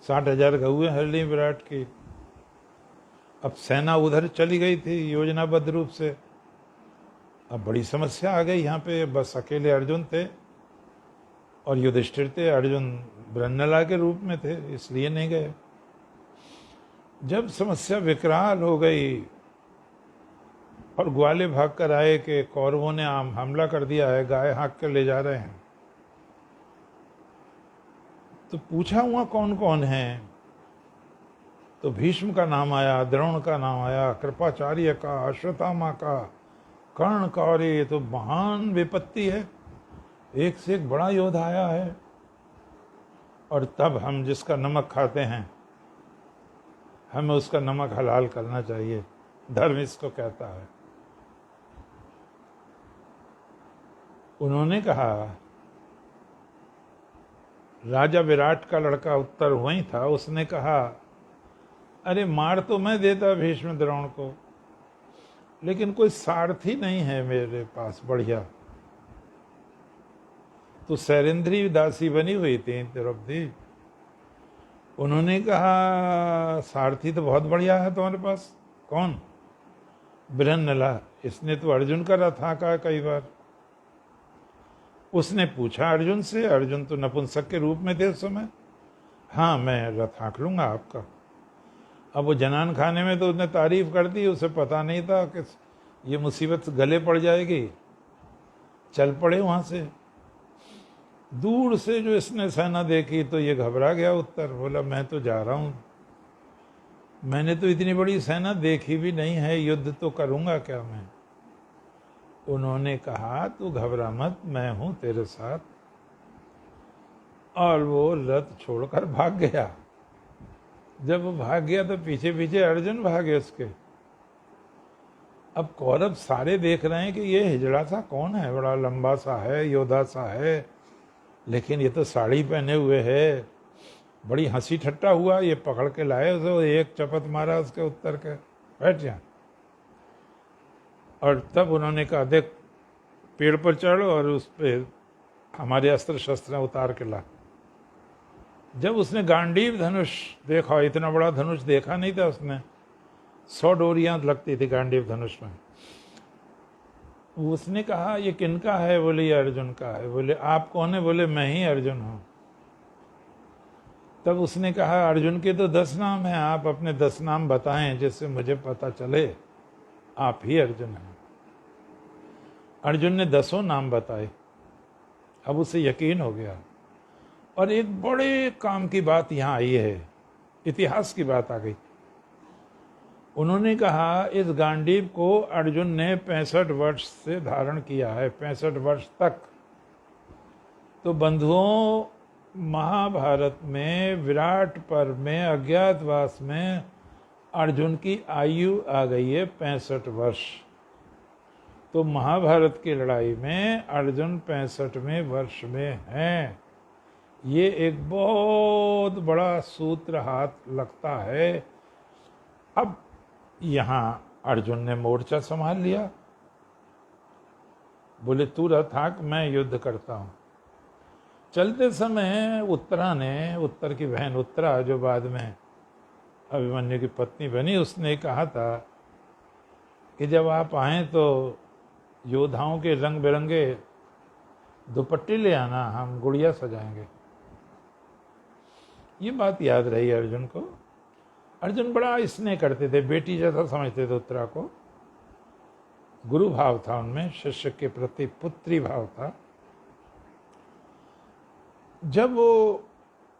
60,000 गौए हर ली विराट की। अब सेना उधर चली गई थी योजनाबद्ध रूप से। अब बड़ी समस्या आ गई यहाँ पे, बस अकेले अर्जुन थे और युधिष्ठिर थे, अर्जुन ब्रह्मला के रूप में थे, इसलिए नहीं गए। जब समस्या विकराल हो गई और ग्वाले भाग कर आए कि कौरवों ने हमला कर दिया है, गाय हाँक कर ले जा रहे हैं, तो पूछा हुआ कौन कौन है, तो भीष्म का नाम आया, द्रोण का नाम आया, कृपाचार्य का, अश्वत्थामा का, कर्ण का, और ये तो महान विपत्ति है, एक से एक बड़ा योद्धा आया है। और तब हम जिसका नमक खाते हैं, हमें उसका नमक हलाल करना चाहिए, धर्म इसको कहता है। उन्होंने कहा, राजा विराट का लड़का उत्तर वही था, उसने कहा, अरे मार तो मैं देता भीष्म द्रोण को, लेकिन कोई सारथी नहीं है मेरे पास बढ़िया। तो सैरेंद्री दासी बनी हुई थी द्रौपदी, उन्होंने कहा, सारथी तो बहुत बढ़िया है तुम्हारे पास। कौन? बृहन्नला, इसने तो अर्जुन का रथ हाँका कई बार। उसने पूछा अर्जुन से, अर्जुन तो नपुंसक के रूप में थे उस समय, हाँ मैं रथ हाँक लूंगा आपका। अब वो जनान खाने में तो उसने तारीफ कर दी, उसे पता नहीं था कि ये मुसीबत गले पड़ जाएगी। चल पड़े वहां से। दूर से जो इसने सेना देखी तो ये घबरा गया उत्तर, बोला मैं तो जा रहा हूं, मैंने तो इतनी बड़ी सेना देखी भी नहीं है, युद्ध तो करूंगा क्या मैं। उन्होंने कहा, तू घबरा मत, मैं हूं तेरे साथ। और वो रथ छोड़कर भाग गया। जब वो भाग गया तो पीछे पीछे अर्जुन भागे उसके। अब कौरव सारे देख रहे हैं कि ये हिजड़ा सा कौन है, बड़ा लंबा सा है, योद्धा सा है, लेकिन ये तो साड़ी पहने हुए है। बड़ी हंसी ठट्टा हुआ, ये पकड़ के लाए उसे, एक चपत मारा उसके उत्तर के, बैठ जा। और तब उन्होंने कहा, देख पेड़ पर चढ़ और उस पर हमारे अस्त्र शस्त्र उतार के ला। जब उसने गांडीव धनुष देखा, इतना बड़ा धनुष देखा नहीं था उसने, 100 डोरियां लगती थी गांडीव धनुष में। उसने कहा, ये किनका है? बोले ये अर्जुन का है। बोले आप कौन है? बोले मैं ही अर्जुन हूं। तब उसने कहा, अर्जुन के तो 10 नाम हैं, आप अपने 10 नाम बताएं जिससे मुझे पता चले आप ही अर्जुन हैं। अर्जुन ने 10 नाम बताए। अब उसे यकीन हो गया। और एक बड़े काम की बात यहां आई है, इतिहास की बात आ गई। उन्होंने कहा, इस गांडीव को अर्जुन ने 65 वर्ष से धारण किया है, 65 वर्ष तक। तो बंधुओं, महाभारत में विराट पर्व में अज्ञातवास में अर्जुन की आयु आ गई है 65 वर्ष। तो महाभारत की लड़ाई में अर्जुन 65वें वर्ष में हैं। ये एक बहुत बड़ा सूत्र हाथ लगता है। अब यहां अर्जुन ने मोर्चा संभाल लिया। बोले तू रथ हाँक, मैं युद्ध करता हूं। चलते समय उत्तरा ने, उत्तर की बहन उत्तरा जो बाद में अभिमन्यु की पत्नी बनी, उसने कहा था कि जब आप आए तो योद्धाओं के रंग बिरंगे दुपट्टे ले आना, हम गुड़िया सजाएंगे। ये बात याद रही अर्जुन को। अर्जुन बड़ा स्नेह करते थे, बेटी जैसा समझते थे उत्तरा को। गुरु भाव था उनमें, शिष्य के प्रति पुत्री भाव था। जब वो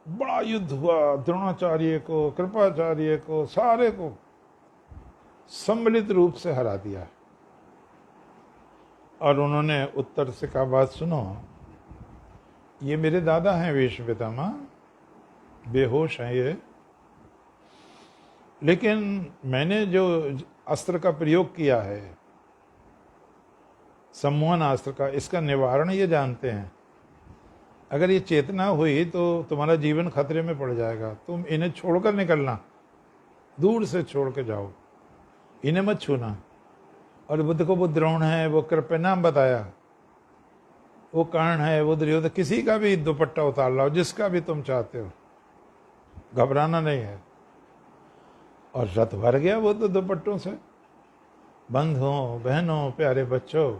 बड़ा युद्ध हुआ, द्रोणाचार्य को, कृपाचार्य को, सारे को सम्मिलित रूप से हरा दिया। और उन्होंने उत्तर से कहा, बात सुनो, ये मेरे दादा हैं भीष्म पितामह, बेहोश हैं ये, लेकिन मैंने जो अस्त्र का प्रयोग किया है, सम्मोहन अस्त्र का, इसका निवारण ये जानते हैं। अगर ये चेतना हुई तो तुम्हारा जीवन खतरे में पड़ जाएगा। तुम इन्हें छोड़कर निकलना, दूर से छोड़ के जाओ, इन्हें मत छूना। और बुद्ध को वो द्रोण है, वो कृपा नाम बताया, वो कर्ण है, वो दुर्योधन, किसी का भी दुपट्टा उतार लाओ, जिसका भी तुम चाहते हो, घबराना नहीं है। और रथ भर गया वो तो दुपट्टों से। बंधुओं, बहनों, प्यारे बच्चों,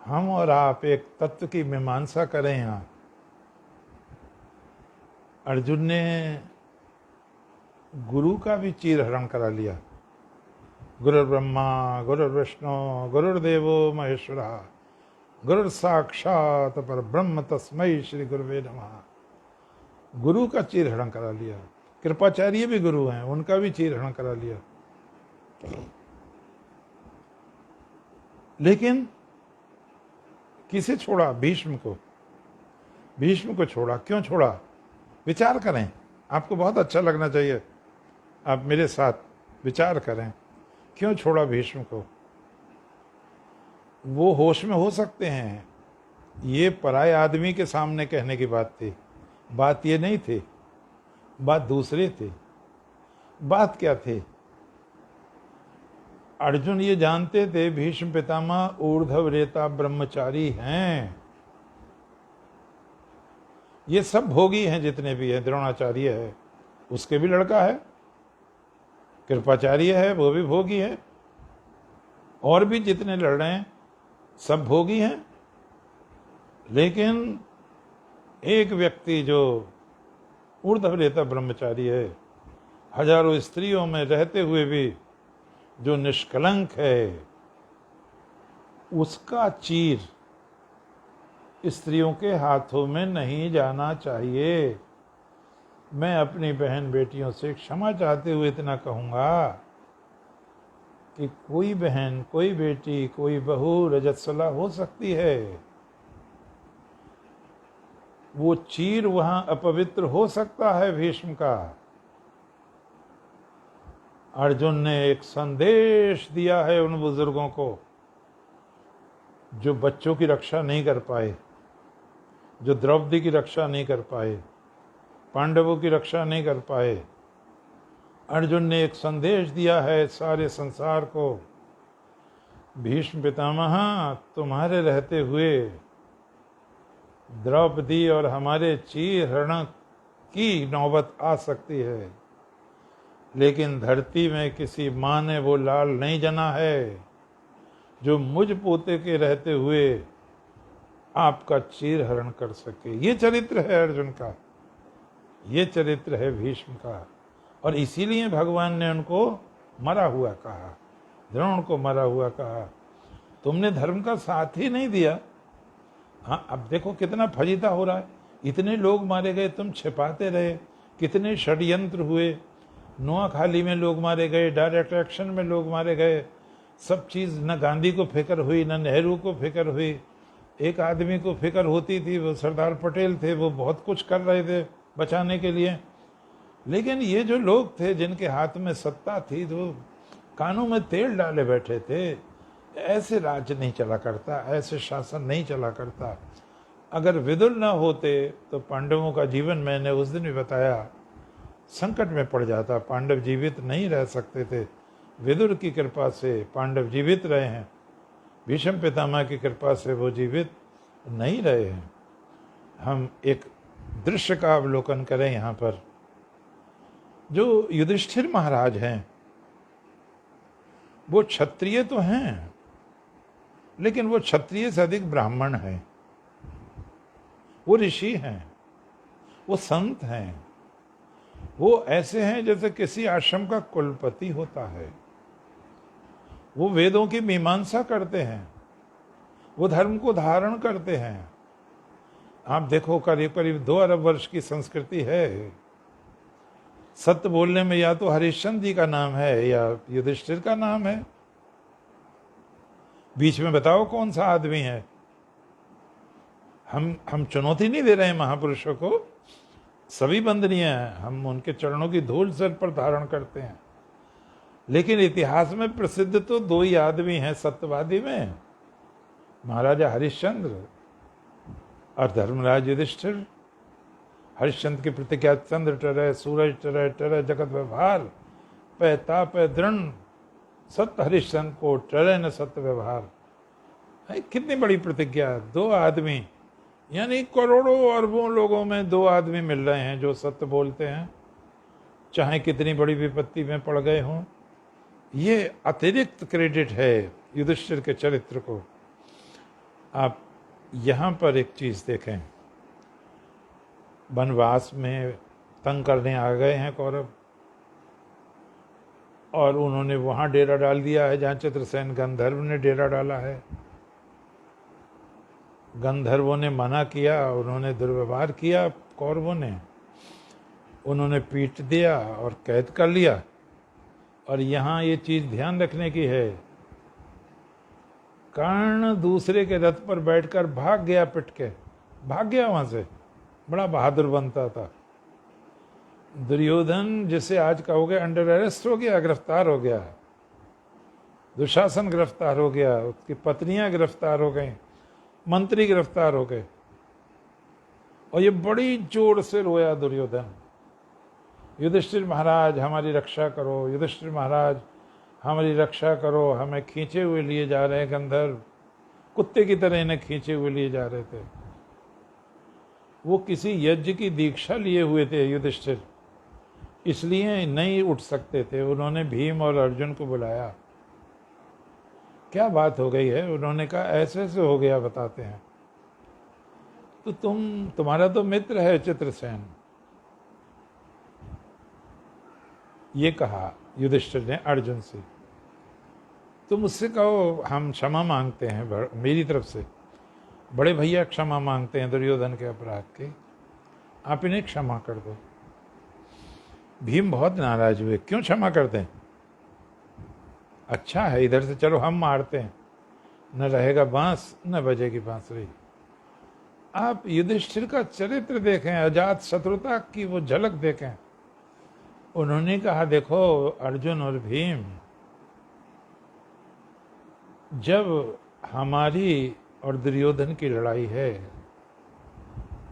हम और आप एक तत्व की मीमांसा करें यहाँ। अर्जुन ने गुरु का भी चीरहरण करा लिया। गुरुर्ब्रह्मा गुरुर्विष्णु गुरुर्देवो महेश्वरा गुरुर साक्षात परब्रह्म तस्मै श्री गुरुवे नमः। गुरु का चीरहरण करा लिया। कृपाचार्य भी गुरु हैं, उनका भी चीरहरण करा लिया। लेकिन किसे छोड़ा? भीष्म को। भीष्म को छोड़ा। क्यों छोड़ा? विचार करें, आपको बहुत अच्छा लगना चाहिए। आप मेरे साथ विचार करें, क्यों छोड़ा भीष्म को? वो होश में हो सकते हैं, ये पराये आदमी के सामने कहने की बात थी। बात ये नहीं थी, बात दूसरी थी। बात क्या थी? अर्जुन ये जानते थे भीष्म पितामह ऊर्ध्व रेता ब्रह्मचारी हैं। ये सब भोगी हैं जितने भी हैं। द्रोणाचार्य है, उसके भी लड़का है। कृपाचार्य है, वो भी भोगी है। और भी जितने लड़ रहे हैं सब भोगी हैं। लेकिन एक व्यक्ति जो ऊर्ध्व रेता ब्रह्मचारी है, हजारों स्त्रियों में रहते हुए भी जो निष्कलंक है, उसका चीर स्त्रियों के हाथों में नहीं जाना चाहिए। मैं अपनी बहन बेटियों से क्षमा चाहते हुए इतना कहूँगा कि कोई बहन, कोई बेटी, कोई बहू रजस्वला हो सकती है। वो चीर वहां अपवित्र हो सकता है भीष्म का। अर्जुन ने एक संदेश दिया है उन बुजुर्गों को जो बच्चों की रक्षा नहीं कर पाए, जो द्रौपदी की रक्षा नहीं कर पाए, पांडवों की रक्षा नहीं कर पाए। अर्जुन ने एक संदेश दिया है सारे संसार को, भीष्म पितामह तुम्हारे रहते हुए द्रौपदी और हमारे चीरहरण की नौबत आ सकती है, लेकिन धरती में किसी माँ ने वो लाल नहीं जना है जो मुझ पोते के रहते हुए आपका चीरहरण कर सके। ये चरित्र है अर्जुन का, ये चरित्र है भीष्म का। और इसीलिए भगवान ने उनको मरा हुआ कहा, द्रोण को मरा हुआ कहा। तुमने धर्म का साथ ही नहीं दिया। हाँ, अब देखो कितना फजीता हो रहा है। इतने लोग मारे गए, तुम छिपाते रहे। कितने षड्यंत्र हुए, नोआखाली में लोग मारे गए, डायरेक्ट एक्शन में लोग मारे गए। सब चीज़, न गांधी को फिक्र हुई, न नेहरू को फिक्र हुई। एक आदमी को फिक्र होती थी, वो सरदार पटेल थे। वो बहुत कुछ कर रहे थे बचाने के लिए। लेकिन ये जो लोग थे जिनके हाथ में सत्ता थी, तो कानों में तेल डाले बैठे थे। ऐसे राज्य नहीं चला करता, ऐसे शासन नहीं चला करता। अगर विदुर न होते तो पांडवों का जीवन, मैंने उस दिन भी बताया, संकट में पड़ जाता। पांडव जीवित नहीं रह सकते थे। विदुर की कृपा से पांडव जीवित रहे हैं। भीष्म पितामह की कृपा से वो जीवित नहीं रहे हैं। हम एक दृश्य का अवलोकन करें यहाँ पर। जो युधिष्ठिर महाराज हैं, वो क्षत्रिय तो हैं, लेकिन वो क्षत्रिय से अधिक ब्राह्मण हैं। वो ऋषि हैं, वो संत हैं। वो ऐसे हैं जैसे किसी आश्रम का कुलपति होता है। वो वेदों की मीमांसा करते हैं, वो धर्म को धारण करते हैं। आप देखो, करीब करीब 2 अरब वर्ष की संस्कृति है। सत्य बोलने में या तो हरिश्चंद्र जी का नाम है या युधिष्ठिर का नाम है। बीच में बताओ कौन सा आदमी है। हम चुनौती नहीं दे रहे हैं महापुरुषों को, सभी वंदनीय हैं। हम उनके चरणों की धूल सिर पर धारण करते हैं। लेकिन इतिहास में प्रसिद्ध तो 2 ही आदमी हैं सत्यवादी में, महाराजा हरिश्चंद्र और धर्मराज युधिष्ठिर। हरिश्चंद्र की प्रतिज्ञा, चंद्र टरे सूरज टरे टरे जगत व्यवहार, पै ताप दृढ़ सत्य हरिश्चंद्र को टरे न सत्य व्यवहार। कितनी बड़ी प्रतिज्ञा। 2 आदमी, यानी करोड़ों अरबों लोगों में 2 आदमी मिल रहे हैं जो सत्य बोलते हैं, चाहे कितनी बड़ी विपत्ति में पड़ गए हों। ये अतिरिक्त क्रेडिट है युधिष्ठिर के चरित्र को। आप यहाँ पर एक चीज़ देखें, वनवास में तंग करने आ गए हैं कौरव, और उन्होंने वहाँ डेरा डाल दिया है जहाँ चित्रसेन गंधर्व ने डेरा डाला है। गंधर्वों ने मना किया, उन्होंने दुर्व्यवहार किया कौरवों ने, उन्होंने पीट दिया और कैद कर लिया। और यहाँ ये चीज़ ध्यान रखने की है, कर्ण दूसरे के रथ पर बैठकर भाग गया, पिट के भाग गया वहाँ से, बड़ा बहादुर बनता था। दुर्योधन जिसे आज कहोगे अंडर अरेस्ट हो गया, गिरफ्तार हो गया। दुशासन गिरफ्तार हो गया, उसकी पत्नियां गिरफ्तार हो गई, मंत्री गिरफ्तार हो गए। और ये बड़ी जोर से रोया दुर्योधन, युधिष्ठिर महाराज हमारी रक्षा करो, युधिष्ठिर महाराज हमारी रक्षा करो, हमें खींचे हुए लिए जा रहे हैं गंधर्व, कुत्ते की तरह इन्हें खींचे हुए लिए जा रहे थे। वो किसी यज्ञ की दीक्षा लिए हुए थे युधिष्ठिर, इसलिए नहीं उठ सकते थे। उन्होंने भीम और अर्जुन को बुलाया, क्या बात हो गई है? उन्होंने कहा ऐसे ऐसे हो गया, बताते हैं। तो तुम्हारा तो मित्र है चित्रसेन, ये कहा युधिष्ठिर ने अर्जुन से, तुम उससे कहो हम क्षमा मांगते हैं मेरी तरफ से, बड़े भैया क्षमा मांगते हैं दुर्योधन के अपराध की, आप इन्हें क्षमा कर दो। भीम बहुत नाराज हुए, क्यों क्षमा करते हैं? अच्छा है, इधर से चलो हम मारते हैं, न रहेगा बांस न बजेगी बांसुरी। आप युधिष्ठिर का चरित्र देखें, अजात शत्रुता की वो झलक देखें। उन्होंने कहा देखो अर्जुन और भीम, जब हमारी और दुर्योधन की लड़ाई है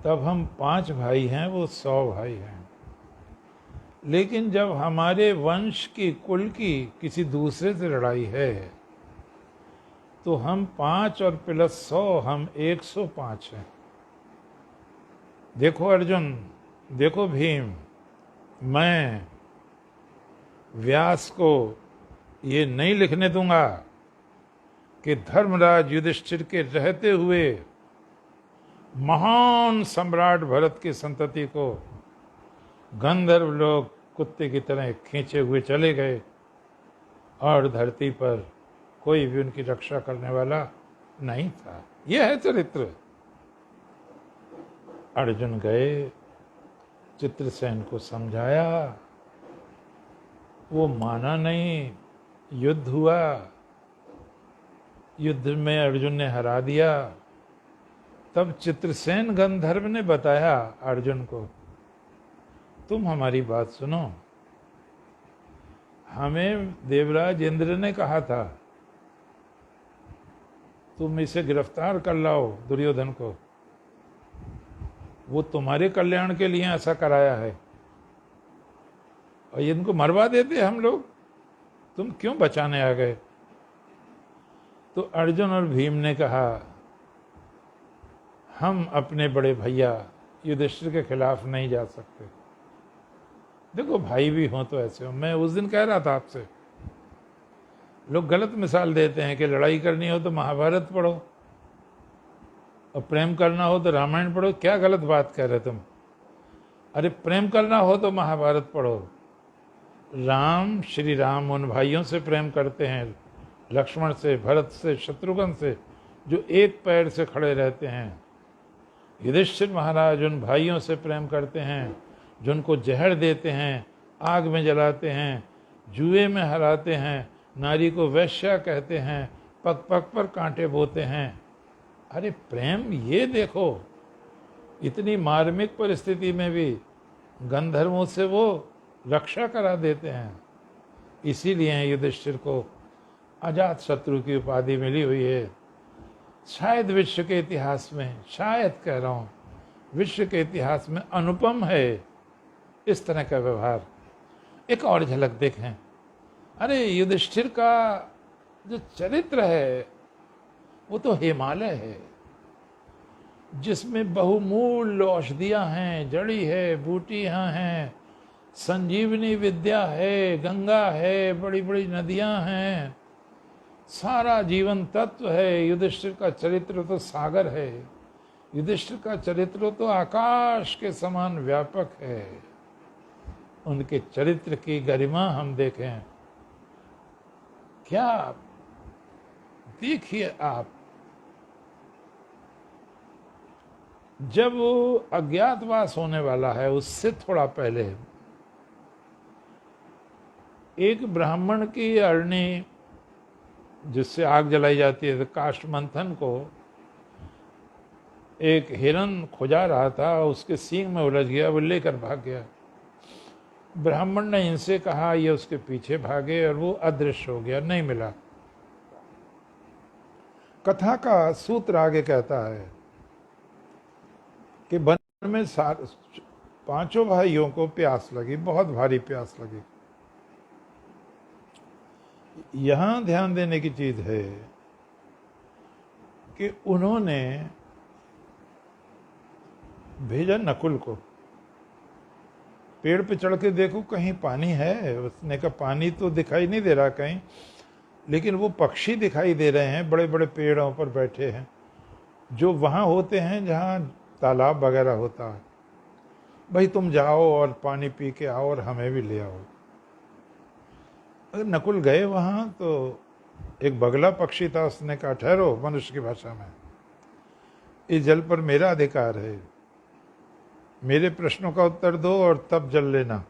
तब हम 5 भाई हैं, वो 100 भाई हैं। लेकिन जब हमारे वंश की कुल की किसी दूसरे से लड़ाई है तो हम 5 और प्लस 100 हम 105 हैं। देखो अर्जुन, देखो भीम, मैं व्यास को ये नहीं लिखने दूंगा कि धर्मराज युधिष्ठिर के रहते हुए महान सम्राट भरत की संतति को गंधर्व लोग कुत्ते की तरह खींचे हुए चले गए और धरती पर कोई भी उनकी रक्षा करने वाला नहीं था। यह है चरित्र। अर्जुन गए, चित्रसेन को समझाया, वो माना नहीं, युद्ध हुआ, युद्ध में अर्जुन ने हरा दिया। तब चित्रसेन गंधर्व ने बताया अर्जुन को, तुम हमारी बात सुनो, हमें देवराज इंद्र ने कहा था तुम इसे गिरफ्तार कर लाओ दुर्योधन को, वो तुम्हारे कल्याण के लिए ऐसा कराया है, और इनको मरवा देते हम लोग, तुम क्यों बचाने आ गए? तो अर्जुन और भीम ने कहा हम अपने बड़े भैया युधिष्ठिर के खिलाफ नहीं जा सकते। देखो भाई भी हो तो ऐसे हो। मैं उस दिन कह रहा था आपसे, लोग गलत मिसाल देते हैं कि लड़ाई करनी हो तो महाभारत पढ़ो और प्रेम करना हो तो रामायण पढ़ो। क्या गलत बात कह रहे तुम? अरे प्रेम करना हो तो महाभारत पढ़ो। राम, श्री राम उन भाइयों से प्रेम करते हैं, लक्ष्मण से, भरत से, शत्रुघ्न से, जो एक पैर से खड़े रहते हैं। युधिष्ठिर महाराज उन भाइयों से प्रेम करते हैं जो उनको जहर देते हैं, आग में जलाते हैं, जुए में हराते हैं, नारी को वैश्या कहते हैं, पग पग पर कांटे बोते हैं। अरे प्रेम ये देखो, इतनी मार्मिक परिस्थिति में भी गंधर्वों से वो रक्षा करा देते हैं। इसीलिए युधिष्ठिर को अजात शत्रु की उपाधि मिली हुई है। शायद विश्व के इतिहास में, शायद कह रहा हूँ, विश्व के इतिहास में अनुपम है इस तरह का व्यवहार। एक और झलक देखें। अरे युधिष्ठिर का जो चरित्र है वो तो हिमालय है, जिसमें बहुमूल औषधियाँ हैं, जड़ी है, बूटियाँ हैं, संजीवनी विद्या है, गंगा है, बड़ी बड़ी नदियाँ हैं, सारा जीवन तत्व है। युधिष्ठिर का चरित्र तो सागर है, युधिष्ठिर का चरित्र तो आकाश के समान व्यापक है। उनके चरित्र की गरिमा हम देखें, क्या देखिए आप, जब वो अज्ञातवास होने वाला है उससे थोड़ा पहले एक ब्राह्मण की अरणी जिससे आग जलाई जाती है, काष्ठ मंथन को एक हिरन खुजा रहा था, उसके सींग में उलझ गया, वो लेकर भाग गया। ब्राह्मण ने इनसे कहा, ये उसके पीछे भागे और वो अदृश्य हो गया, नहीं मिला। कथा का सूत्र आगे कहता है कि वन में पांचों भाइयों को प्यास लगी, बहुत भारी प्यास लगी। यहां ध्यान देने की चीज है कि उन्होंने भेजा नकुल को, पेड़ पे चढ़ के देखो कहीं पानी है। उसने कहा पानी तो दिखाई नहीं दे रहा कहीं, लेकिन वो पक्षी दिखाई दे रहे हैं, बड़े बड़े पेड़ों पर बैठे हैं, जो वहां होते हैं जहां तालाब वगैरह होता है। भाई तुम जाओ और पानी पी के आओ और हमें भी ले आओ। अगर नकुल गए वहां तो एक बगला पक्षी था, उसने कहा ठहरो, मनुष्य की भाषा में, इस जल पर मेरा अधिकार है, मेरे प्रश्नों का उत्तर दो और तब जल लेना।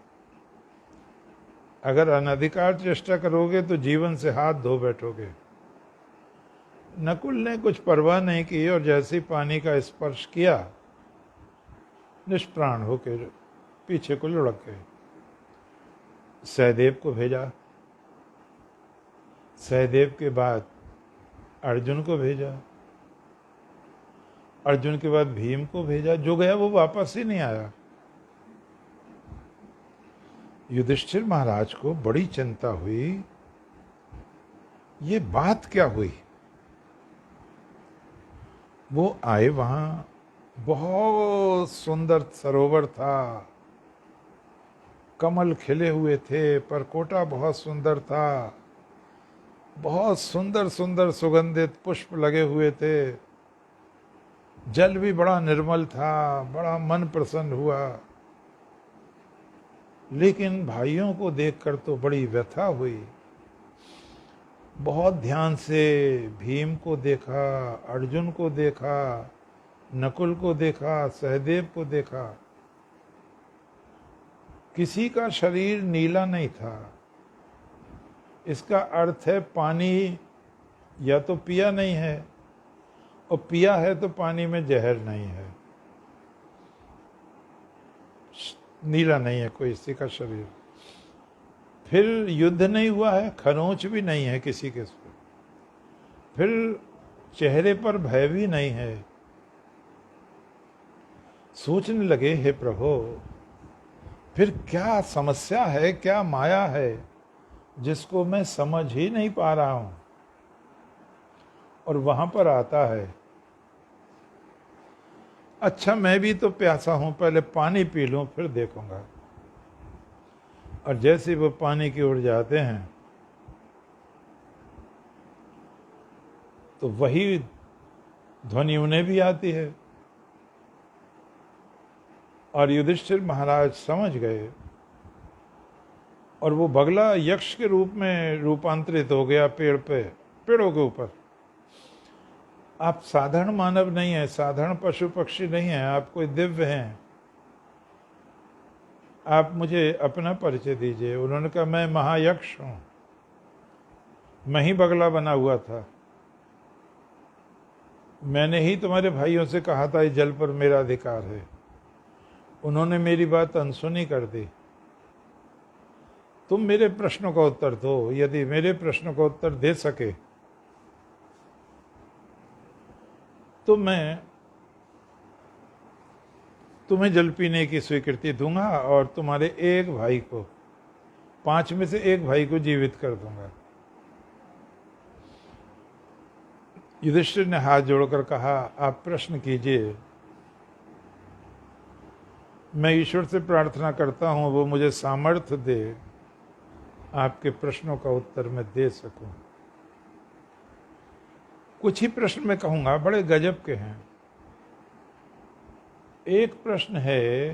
अगर अनधिकार चेष्टा करोगे तो जीवन से हाथ धो बैठोगे। नकुल ने कुछ परवाह नहीं की और जैसे ही पानी का स्पर्श किया निष्प्राण होकर पीछे को लुढ़क गए। सहदेव को भेजा, सहदेव के बाद अर्जुन को भेजा, अर्जुन के बाद भीम को भेजा, जो गया वो वापस ही नहीं आया। युधिष्ठिर महाराज को बड़ी चिंता हुई, ये बात क्या हुई। वो आए, वहां बहुत सुंदर सरोवर था, कमल खिले हुए थे, परकोटा बहुत सुंदर था, बहुत सुंदर सुंदर सुगंधित पुष्प लगे हुए थे, जल भी बड़ा निर्मल था, बड़ा मन प्रसन्न हुआ। लेकिन भाइयों को देखकर तो बड़ी व्यथा हुई। बहुत ध्यान से भीम को देखा, अर्जुन को देखा, नकुल को देखा, सहदेव को देखा, किसी का शरीर नीला नहीं था। इसका अर्थ है पानी या तो पिया नहीं है, और पिया है तो पानी में जहर नहीं है, नीला नहीं है कोई किसी का शरीर। फिर युद्ध नहीं हुआ है, खरोंच भी नहीं है किसी के, फिर चेहरे पर भय भी नहीं है। सोचने लगे, हे प्रभु, फिर क्या समस्या है, क्या माया है जिसको मैं समझ ही नहीं पा रहा हूं। और वहां पर आता है, अच्छा मैं भी तो प्यासा हूं, पहले पानी पी लूं फिर देखूंगा। और जैसे वो पानी की ओर जाते हैं तो वही ध्वनि उन्हें भी आती है, और युधिष्ठिर महाराज समझ गए, और वो बगला यक्ष के रूप में रूपांतरित हो गया पेड़ों के ऊपर। आप साधारण मानव नहीं है, साधारण पशु पक्षी नहीं है, आप कोई दिव्य हैं, आप मुझे अपना परिचय दीजिए। उन्होंने कहा मैं महायक्ष हूं, मैं ही बगला बना हुआ था, मैंने ही तुम्हारे भाइयों से कहा था इस जल पर मेरा अधिकार है, उन्होंने मेरी बात अनसुनी कर दी। तुम मेरे प्रश्नों का उत्तर दो, यदि मेरे प्रश्नों का उत्तर दे सके तो मैं तुम्हें जल पीने की स्वीकृति दूंगा और तुम्हारे एक भाई को, 5 में से एक भाई को जीवित कर दूंगा। युधिष्ठिर ने हाथ जोड़कर कहा, आप प्रश्न कीजिए, मैं ईश्वर से प्रार्थना करता हूं वो मुझे सामर्थ्य दे, आपके प्रश्नों का उत्तर मैं दे सकूं। कुछ ही प्रश्न मैं कहूंगा, बड़े गजब के हैं। एक प्रश्न है,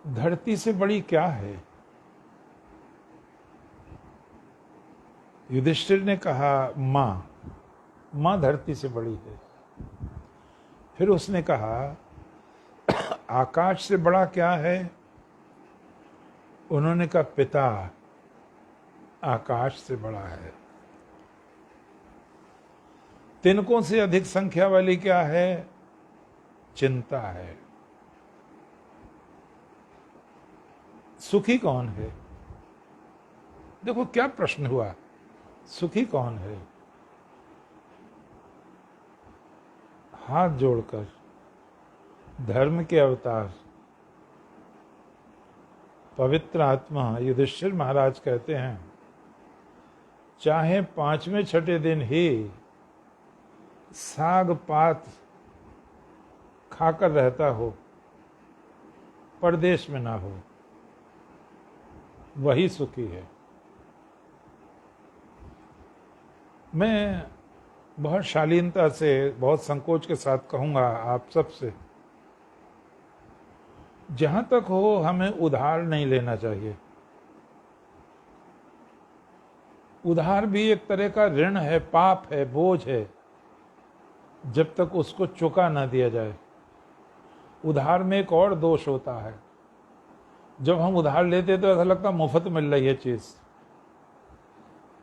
धरती से बड़ी क्या है? युधिष्ठिर ने कहा मां, मां धरती से बड़ी है। फिर उसने कहा आकाश से बड़ा क्या है? उन्होंने कहा पिता आकाश से बड़ा है। तिनकों से अधिक संख्या वाली क्या है? चिंता है। सुखी कौन है? देखो क्या प्रश्न हुआ, सुखी कौन है? हाथ जोड़कर धर्म के अवतार पवित्र आत्मा युधिष्ठिर महाराज कहते हैं, चाहे 5वें छठे दिन ही साग पात खाकर रहता हो, परदेश में ना हो, वही सुखी है। मैं बहुत शालीनता से, बहुत संकोच के साथ कहूंगा आप सबसे, जहां तक हो हमें उधार नहीं लेना चाहिए। उधार भी एक तरह का ऋण है, पाप है, बोझ है, जब तक उसको चुका ना दिया जाए। उधार में एक और दोष होता है, जब हम उधार लेते तो ऐसा लगता मुफ्त मिल रही है चीज,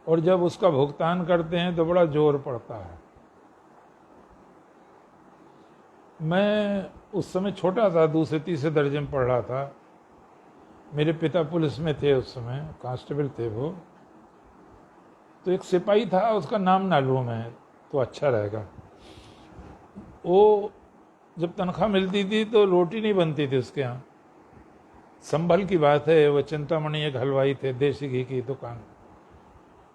और जब उसका भुगतान करते हैं तो बड़ा जोर पड़ता है। मैं उस समय छोटा था, दूसरे तीसरे दर्जे में पढ़ रहा था। मेरे पिता पुलिस में थे, उस समय कांस्टेबल थे वो। तो एक सिपाही था, उसका नाम ना लूं मैं तो अच्छा रहेगा। वो जब तनख्वाह मिलती थी तो रोटी नहीं बनती थी उसके यहाँ। संभल की बात है, वो चिंतामणि एक हलवाई थे, देसी घी की दुकान,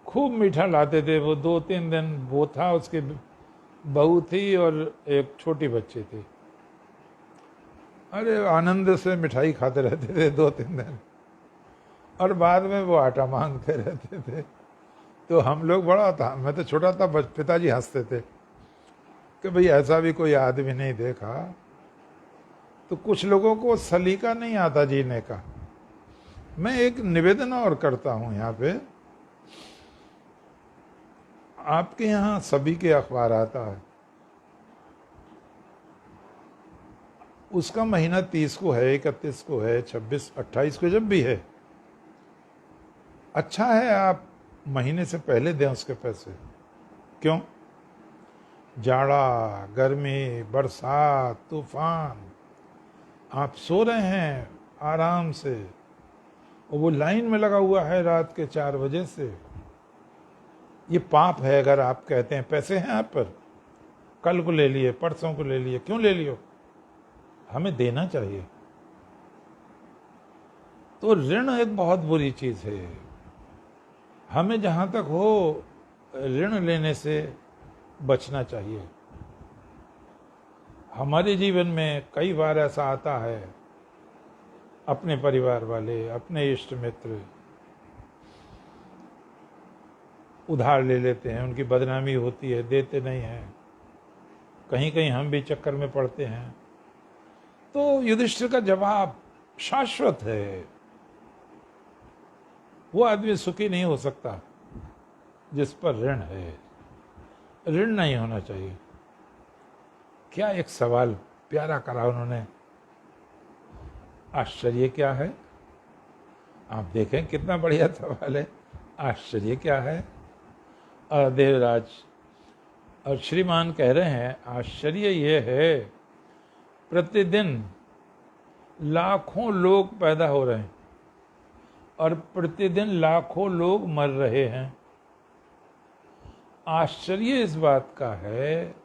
खूब मीठा लाते थे वो। 2-3 दिन वो था, उसके बहू थी और एक छोटी बच्ची थी। अरे आनंद से मिठाई खाते रहते थे 2-3 दिन, और बाद में वो आटा मांगते रहते थे। तो हम लोग, बड़ा था, मैं तो छोटा था, पिताजी हंसते थे कि भाई ऐसा भी कोई आदमी नहीं देखा। तो कुछ लोगों को सलीका नहीं आता जीने का। मैं एक निवेदन और करता हूं यहाँ पे, आपके यहाँ सभी के अखबार आता है, उसका महीना 30 को है, 31 को है, 26, 28 को, जब भी है, अच्छा है आप महीने से पहले दें उसके पैसे। क्यों? जाड़ा, गर्मी, बरसात, तूफान, आप सो रहे हैं आराम से, और वो लाइन में लगा हुआ है रात के 4 बजे से। ये पाप है अगर आप कहते हैं पैसे हैं आप पर, कल को ले लिए, परसों को ले लिए, क्यों ले लियो? हमें देना चाहिए। तो ऋण एक बहुत बुरी चीज है। हमें जहां तक हो ऋण लेने से बचना चाहिए। हमारे जीवन में कई बार ऐसा आता है, अपने परिवार वाले, अपने इष्ट मित्र उधार ले लेते हैं, उनकी बदनामी होती है, देते नहीं हैं, कहीं कहीं हम भी चक्कर में पड़ते हैं। तो युधिष्ठिर का जवाब शाश्वत है, वो आदमी सुखी नहीं हो सकता जिस पर ऋण है। ऋण नहीं होना चाहिए। क्या एक सवाल प्यारा करा उन्होंने, आश्चर्य क्या है? आप देखें कितना बढ़िया सवाल है, आश्चर्य क्या है? और देवराज और श्रीमान कह रहे हैं, आश्चर्य ये है, प्रतिदिन लाखों लोग पैदा हो रहे हैं और प्रतिदिन लाखों लोग मर रहे हैं। आश्चर्य इस बात का है,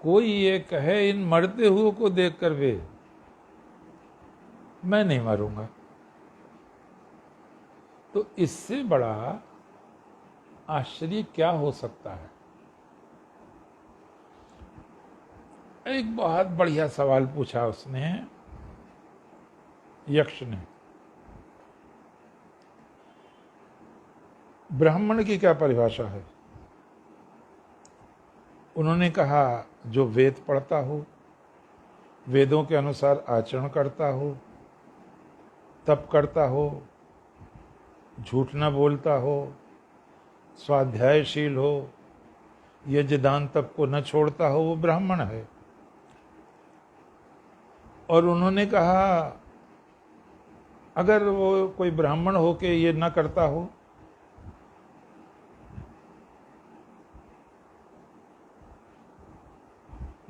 कोई ये कहे इन मरते हुए को देखकर वे, मैं नहीं मरूंगा, तो इससे बड़ा आश्चर्य क्या हो सकता है? एक बहुत बढ़िया सवाल पूछा उसने, यक्ष ने। ब्राह्मण की क्या परिभाषा है? उन्होंने कहा जो वेद पढ़ता हो, वेदों के अनुसार आचरण करता हो, तप करता हो, झूठ न बोलता हो, स्वाध्यायशील हो, यज्ञ दान तप को न छोड़ता हो, वो ब्राह्मण है। और उन्होंने कहा अगर वो कोई ब्राह्मण हो के ये न करता हो,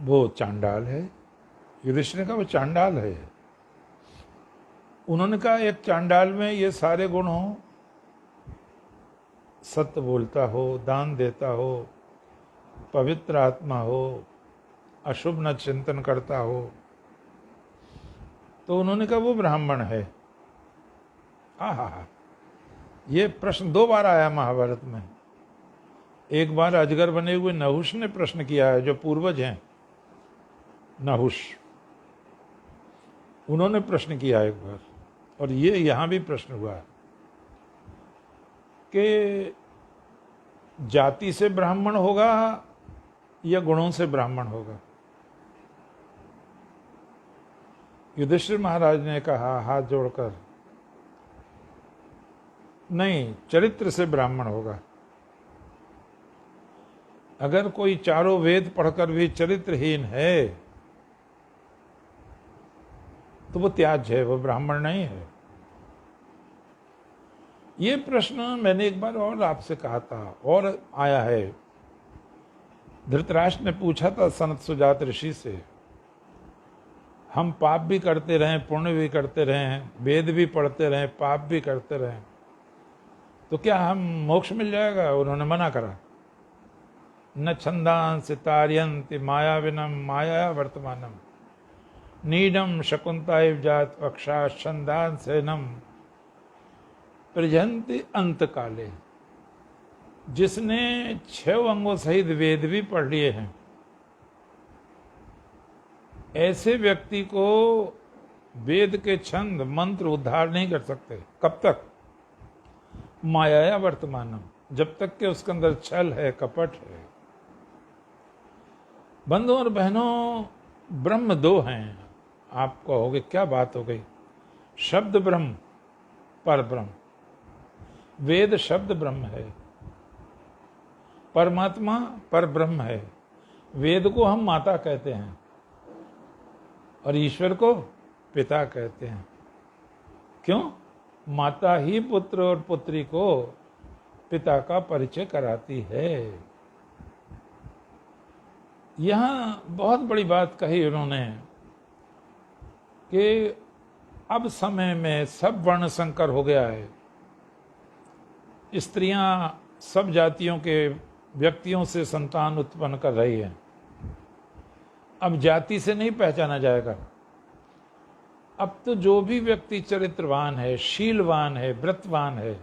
वो चांडाल है। युधिष्ठिर ने कहा वो चांडाल है। उन्होंने कहा एक चांडाल में ये सारे गुण हो, सत्य बोलता हो, दान देता हो, पवित्र आत्मा हो, अशुभ न चिंतन करता हो, तो उन्होंने कहा वो ब्राह्मण है। ये प्रश्न 2 बार आया महाभारत में। एक बार अजगर बने हुए नहुष ने प्रश्न किया है, जो पूर्वज हैं नहुष, उन्होंने प्रश्न किया एक बार, और ये यहां भी प्रश्न हुआ कि जाति से ब्राह्मण होगा या गुणों से ब्राह्मण होगा। युधिष्ठिर महाराज ने कहा हाथ जोड़कर, नहीं, चरित्र से ब्राह्मण होगा। अगर कोई चारों वेद पढ़कर भी चरित्रहीन है तो वो त्याज्य है, वो ब्राह्मण नहीं है। ये प्रश्न मैंने एक बार और आपसे कहा था, और आया है। धृतराष्ट्र ने पूछा था सनत सुजात ऋषि से, हम पाप भी करते रहें, पुण्य भी करते रहें, वेद भी पढ़ते रहें, पाप भी करते रहें, तो क्या हम मोक्ष मिल जाएगा? उन्होंने मना करा। न छंदांसि तारयन्ति मायाविनम माया वर्तमानम नीडम शकुंताइव जात पक्षा छंदांसेनम प्रजंति अंत काले। जिसने 6 अंगों सहित वेद भी पढ़ लिए हैं, ऐसे व्यक्ति को वेद के छंद मंत्र उद्धार नहीं कर सकते। कब तक? माया वर्तमानम, जब तक कि उसके अंदर छल है, कपट है। बंधुओं और बहनों, ब्रह्म 2 हैं। आप कहोगे क्या बात हो गई? शब्द ब्रह्म, पर ब्रह्म। वेद शब्द ब्रह्म है, परमात्मा पर ब्रह्म है। वेद को हम माता कहते हैं और ईश्वर को पिता कहते हैं। क्यों? माता ही पुत्र और पुत्री को पिता का परिचय कराती है। यहां बहुत बड़ी बात कही उन्होंने कि अब समय में सब वर्ण संकर हो गया है। स्त्रियां सब जातियों के व्यक्तियों से संतान उत्पन्न कर रही हैं। अब जाति से नहीं पहचाना जाएगा। अब तो जो भी व्यक्ति चरित्रवान है, शीलवान है, व्रतवान है,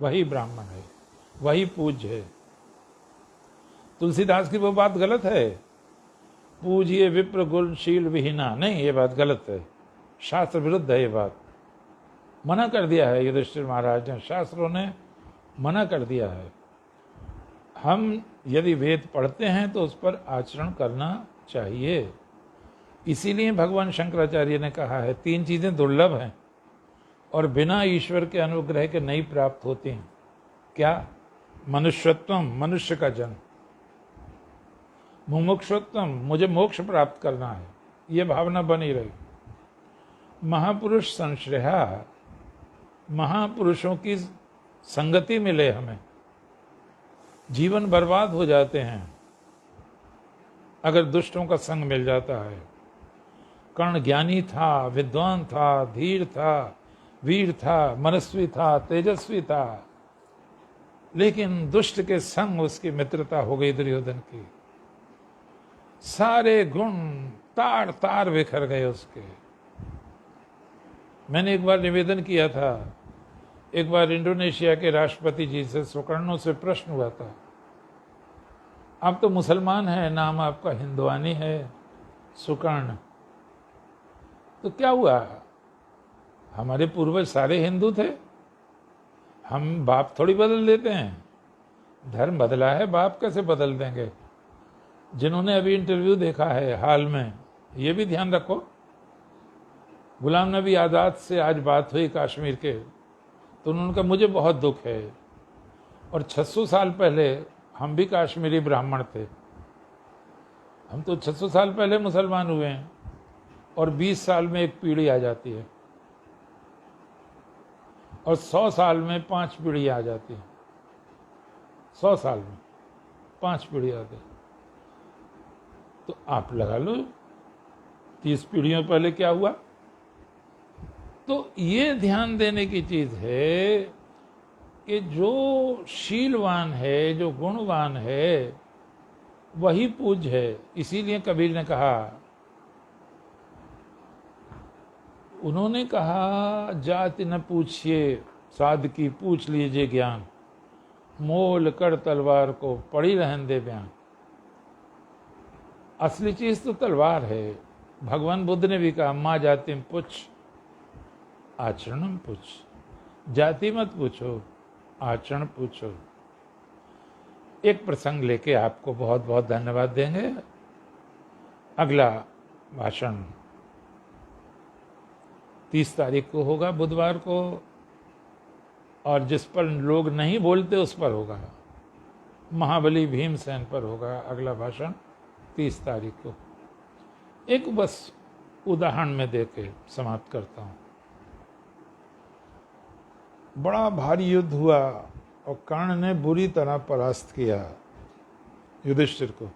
वही ब्राह्मण है, वही पूज्य है। तुलसीदास की वो बात गलत है, पूज्य विप्र गुण शील विहीना, नहीं, ये बात गलत है, शास्त्र विरुद्ध है। ये बात मना कर दिया है युधिष्ठिर महाराज ने, शास्त्रों ने मना कर दिया है। हम यदि वेद पढ़ते हैं तो उस पर आचरण करना चाहिए। इसीलिए भगवान शंकराचार्य ने कहा है 3 चीजें दुर्लभ हैं और बिना ईश्वर के अनुग्रह के नहीं प्राप्त होती हैं। क्या? मनुष्यत्वम, मनुष्य का जन्म, मुमुक्षुत्वम, मुझे मोक्ष प्राप्त करना है, ये भावना बनी रही। महापुरुष संश्रया, महापुरुषों की संगति मिले हमें। जीवन बर्बाद हो जाते हैं अगर दुष्टों का संग मिल जाता है। कर्ण ज्ञानी था, विद्वान था, धीर था, वीर था, मनस्वी था, तेजस्वी था, लेकिन दुष्ट के संग उसकी मित्रता हो गई दुर्योधन की। सारे गुण तार तार बिखर गए उसके। मैंने एक बार निवेदन किया था, एक बार इंडोनेशिया के राष्ट्रपति जी से सुकर्णों से प्रश्न हुआ था, आप तो मुसलमान हैं, नाम आपका हिंदुआनी है, सुकर्ण, तो क्या हुआ? हमारे पूर्वज सारे हिंदू थे, हम बाप थोड़ी बदल देते हैं, धर्म बदला है, बाप कैसे बदल देंगे। जिन्होंने अभी इंटरव्यू देखा है हाल में, ये भी ध्यान रखो, गुलाम नबी आज़ाद से आज बात हुई कश्मीर के, तो उन्होंने कहा मुझे बहुत दुख है, और 600 साल पहले हम भी कश्मीरी ब्राह्मण थे, हम तो 600 साल पहले मुसलमान हुए हैं, और 20 साल में एक पीढ़ी आ जाती है, और 100 साल में 5 पीढ़ी आ जाती है, 100 साल में 5 पीढ़ी आती है। तो आप लगा लो 30 पीढ़ियों पहले क्या हुआ। तो ये ध्यान देने की चीज है कि जो शीलवान है, जो गुणवान है, वही पूज्य है। इसीलिए कबीर ने कहा, उन्होंने कहा जाति न पूछिए साध की, पूछ लीजिए ज्ञान, मोल कर तलवार को पड़ी रहन दे बयान। असली चीज तो तलवार है। भगवान बुद्ध ने भी कहा माँ जाति में पूछ, आचरण पूछ, जाति मत पूछो, आचरण पूछो। एक प्रसंग लेके आपको बहुत बहुत धन्यवाद देंगे। अगला भाषण 30 तारीख को होगा, बुधवार को, और जिस पर लोग नहीं बोलते उस पर होगा, महाबली भीमसेन पर होगा अगला भाषण 30 तारीख को। एक बस उदाहरण में देके समाप्त करता हूं। बड़ा भारी युद्ध हुआ और कर्ण ने बुरी तरह परास्त किया युधिष्ठिर को।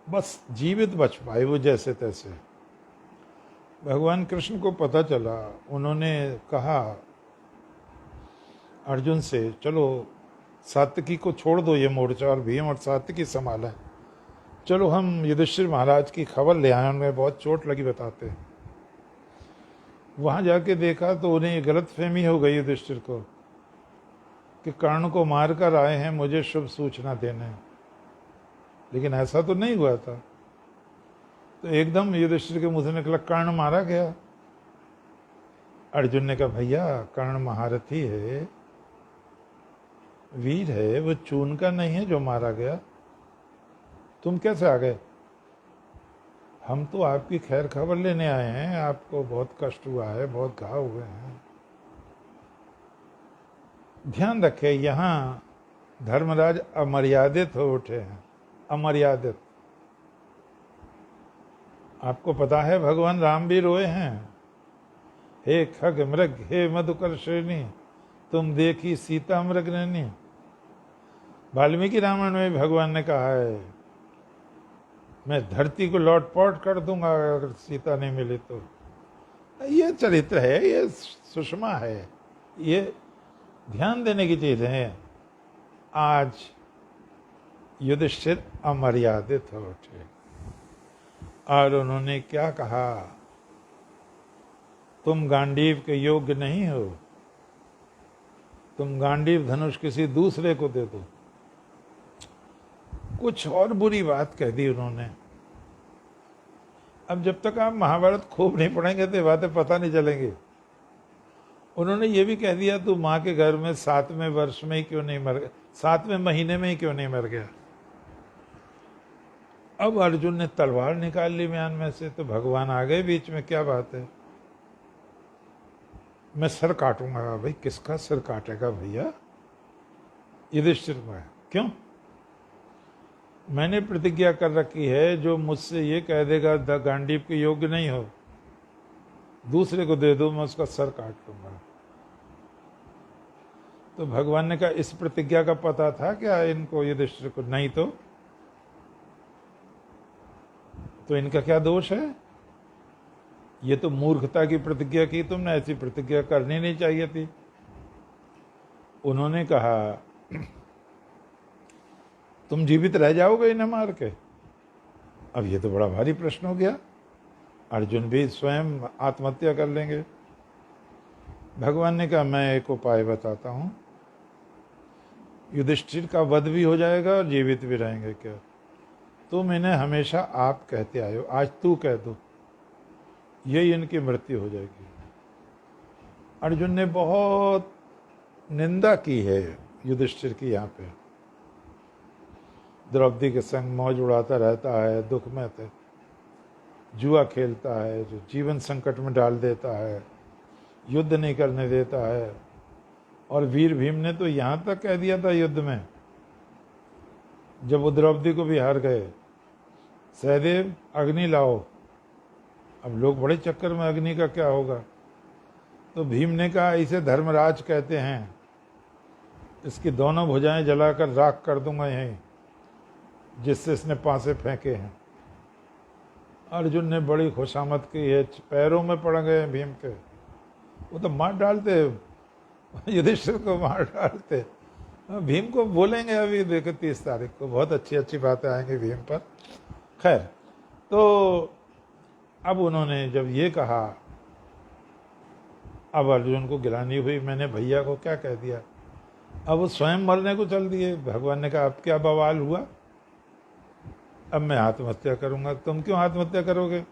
बस जीवित बच पाए वो जैसे तैसे। भगवान कृष्ण को पता चला, उन्होंने कहा अर्जुन से, चलो सात्विकी को छोड़ दो ये मोर्चा और भीम और सात्विकी संभाला है, चलो हम युधिष्ठिर महाराज की खबर ले आए, उनमें बहुत चोट लगी बताते हैं। वहां जाके देखा तो उन्हें गलत फहमी हो गई युधिष्ठिर को कि कर्ण को मार कर आए हैं मुझे शुभ सूचना देने, लेकिन ऐसा तो नहीं हुआ था। तो एकदम युधिष्ठिर के मुंह से निकला कर्ण मारा गया। अर्जुन ने कहा भैया कर्ण महारथी है, वीर है, वो चून का नहीं है जो मारा गया, तुम कैसे आ गए? हम तो आपकी खैर खबर लेने आए हैं, आपको बहुत कष्ट हुआ है, बहुत घाव हुए हैं। ध्यान रखें, यहाँ धर्मराज अमर्यादित हो उठे हैं, अमर्यादित। आपको पता है भगवान राम भी रोए हैं, हे खग मृग हे मधुकर श्रेणी, तुम देखी सीता मृग नैनी। वाल्मीकि रामायण में भगवान ने कहा है मैं धरती को लौटपौट कर दूंगा अगर सीता नहीं मिली तो। ये चरित्र है, ये सुषमा है, ये ध्यान देने की चीज है। आज युधिष्ठिर अमर्यादित हो उठे और उन्होंने क्या कहा, तुम गांडीव के योग्य नहीं हो, तुम गांडीव धनुष किसी दूसरे को दे दो। कुछ और बुरी बात कह दी उन्होंने। अब जब तक आप महाभारत खूब नहीं पढ़ेंगे तो बातें पता नहीं चलेंगी। उन्होंने ये भी कह दिया तू माँ के घर में 7वें वर्ष में ही क्यों नहीं मर गया, 7वें महीने में ही क्यों नहीं मर गया। अब अर्जुन ने तलवार निकाल ली म्यान में से, तो भगवान आ गए बीच में, क्या बात है, मैं सर काटूंगा। भाई किसका सर काटेगा भैया? युधिष्ठिर में क्यों? मैंने प्रतिज्ञा कर रखी है, जो मुझसे ये कह देगा गांडीव के योग्य नहीं हो, दूसरे को दे दो, मैं उसका सर काट लूंगा। तो भगवान ने कहा इस प्रतिज्ञा का पता था क्या इनको, युधिष्ठिर को? नहीं तो इनका क्या दोष है? ये तो मूर्खता की प्रतिज्ञा की तुमने, ऐसी प्रतिज्ञा करनी नहीं चाहिए थी। उन्होंने कहा तुम जीवित रह जाओगे इन्हें मार के? अब ये तो बड़ा भारी प्रश्न हो गया, अर्जुन भी स्वयं आत्महत्या कर लेंगे। भगवान ने कहा मैं एक उपाय बताता हूं, युधिष्ठिर का वध भी हो जाएगा और जीवित भी रहेंगे। क्या? तुम इन्हें हमेशा आप कहते आए हो, आज तू कह दो, यही इनकी मृत्यु हो जाएगी। अर्जुन ने बहुत निंदा की है युधिष्ठिर की। यहाँ पे द्रौपदी के संग मौज उड़ाता रहता है, दुख में थे, जुआ खेलता है, जो जीवन संकट में डाल देता है, युद्ध नहीं करने देता है। और वीर भीम ने तो यहाँ तक कह दिया था युद्ध में, जब वो द्रौपदी को भी हार गए, सहदेव अग्नि लाओ। अब लोग बड़े चक्कर में, अग्नि का क्या होगा। तो भीम ने कहा इसे धर्मराज कहते हैं, इसकी दोनों भुजाएं जलाकर राख कर दूंगा यहीं जिससे इसने पासे फेंके हैं। अर्जुन ने बड़ी खुशामद की है, पैरों में पड़ गए भीम के। वो तो मार डालते, युधिष्ठिर को मार डालते। भीम को बोलेंगे अभी, देखो 30 तारीख को बहुत अच्छी अच्छी बातें आएंगी भीम पर। खैर, तो अब उन्होंने जब ये कहा, अब अर्जुन को गिलानी हुई, मैंने भैया को क्या कह दिया। अब वो स्वयं मरने को चल दिए। भगवान ने कहा अब क्या बवाल हुआ, अब मैं आत्महत्या करूंगा। तुम क्यों आत्महत्या करोगे,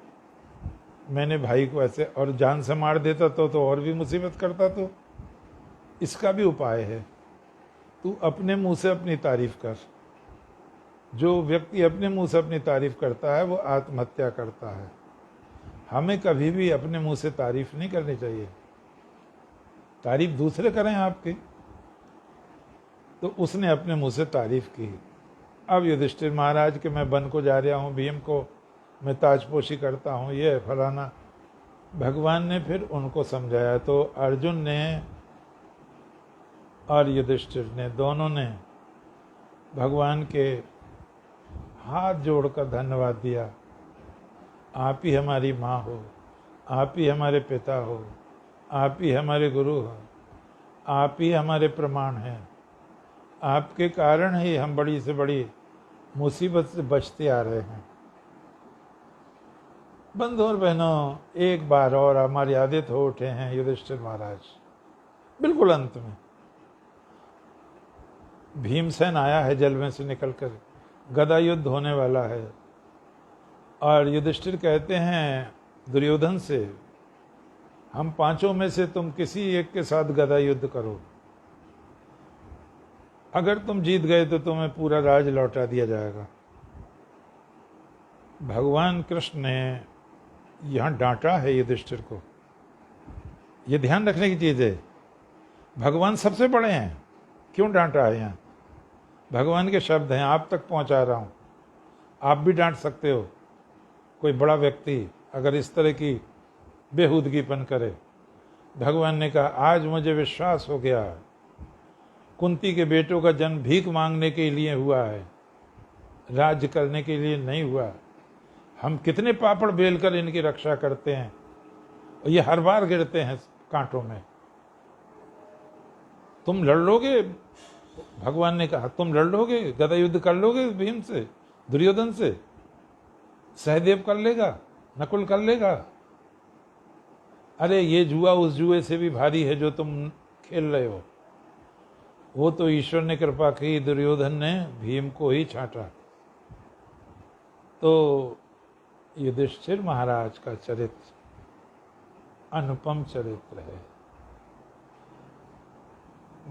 मैंने भाई को ऐसे और जान से मार देता तो और भी मुसीबत करता। तो इसका भी उपाय है, तू अपने मुंह से अपनी तारीफ कर। जो व्यक्ति अपने मुंह से अपनी तारीफ करता है वो आत्महत्या करता है। हमें कभी भी अपने मुंह से तारीफ नहीं करनी चाहिए, तारीफ दूसरे करें आपकी। तो उसने अपने मुंह से तारीफ की। अब युधिष्ठिर महाराज के मैं बन को जा रहा हूँ, भीम को मैं ताजपोशी करता हूँ, ये फलाना। भगवान ने फिर उनको समझाया। तो अर्जुन ने और युधिष्ठिर ने, दोनों ने भगवान के हाथ जोड़कर धन्यवाद दिया। आप ही हमारी माँ हो, आप ही हमारे पिता हो, आप ही हमारे गुरु हो, आप ही हमारे प्रमाण हैं। आपके कारण ही हम बड़ी से बड़ी मुसीबत से बचते आ रहे हैं। बंधुओं और बहनों, एक बार और हमारी आदित हो उठे हैं युधिष्ठिर महाराज। बिल्कुल अंत में भीमसेन आया है जल में से निकलकर, गदा युद्ध होने वाला है। और युधिष्ठिर कहते हैं दुर्योधन से, हम पांचों में से तुम किसी एक के साथ गदा युद्ध करो, अगर तुम जीत गए तो तुम्हें पूरा राज लौटा दिया जाएगा। भगवान कृष्ण ने यहाँ डांटा है युधिष्ठिर को, ये ध्यान रखने की चीज है। भगवान सबसे बड़े हैं, क्यों डांटा है यहाँ। भगवान के शब्द हैं, आप तक पहुंचा रहा हूं, आप भी डांट सकते हो। कोई बड़ा व्यक्ति अगर इस तरह की बेहूदगीपन करे। भगवान ने कहा आज मुझे विश्वास हो गया, कुंती के बेटों का जन्म भीख मांगने के लिए हुआ है, राज्य करने के लिए नहीं हुआ। हम कितने पापड़ बेलकर इनकी रक्षा करते हैं और ये हर बार गिरते हैं कांटों में। तुम लड़ लोगे, भगवान ने कहा तुम लड़ लोगे, गदा युद्ध कर लोगे भीम से, दुर्योधन से, सहदेव कर लेगा, नकुल कर लेगा। अरे ये जुआ उस जुए से भी भारी है जो तुम खेल रहे हो। वो तो ईश्वर ने कृपा की, दुर्योधन ने भीम को ही छांटा। तो युधिष्ठिर महाराज का चरित्र अनुपम चरित्र है।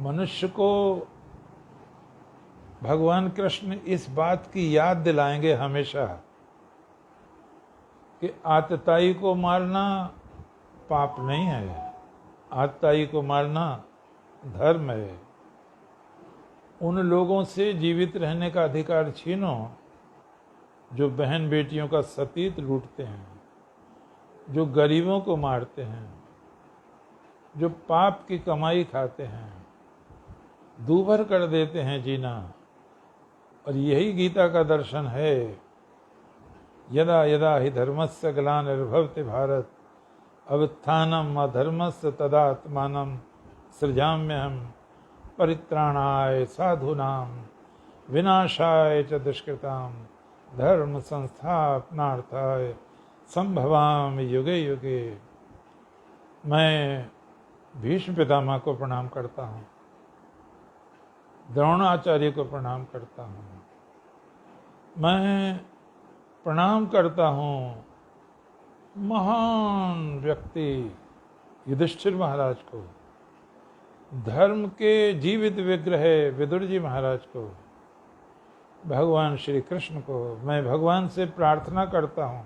मनुष्य को भगवान कृष्ण इस बात की याद दिलाएंगे हमेशा कि आतताई को मारना पाप नहीं है, आतताई को मारना धर्म है। उन लोगों से जीवित रहने का अधिकार छीनो जो बहन बेटियों का सतीत लूटते हैं, जो गरीबों को मारते हैं, जो पाप की कमाई खाते हैं, दूभर कर देते हैं जीना। और यही गीता का दर्शन है, यदा यदा हि धर्मस्य ग्लानिर्भवति भारत अवुत्थानम अधर्मस्य तदात्मानं सृजाम्यहम् परित्राणाय साधूनां विनाशाय च दुष्कृतां धर्म संस्थापनार्थाय संभवामि युगे युगे। मैं भीष्म पितामह को प्रणाम करता हूँ, द्रोणाचार्य को प्रणाम करता हूँ, मैं प्रणाम करता हूँ महान व्यक्ति युधिष्ठिर महाराज को, धर्म के जीवित विग्रह विदुर जी महाराज को, भगवान श्री कृष्ण को मैं भगवान से प्रार्थना करता हूँ,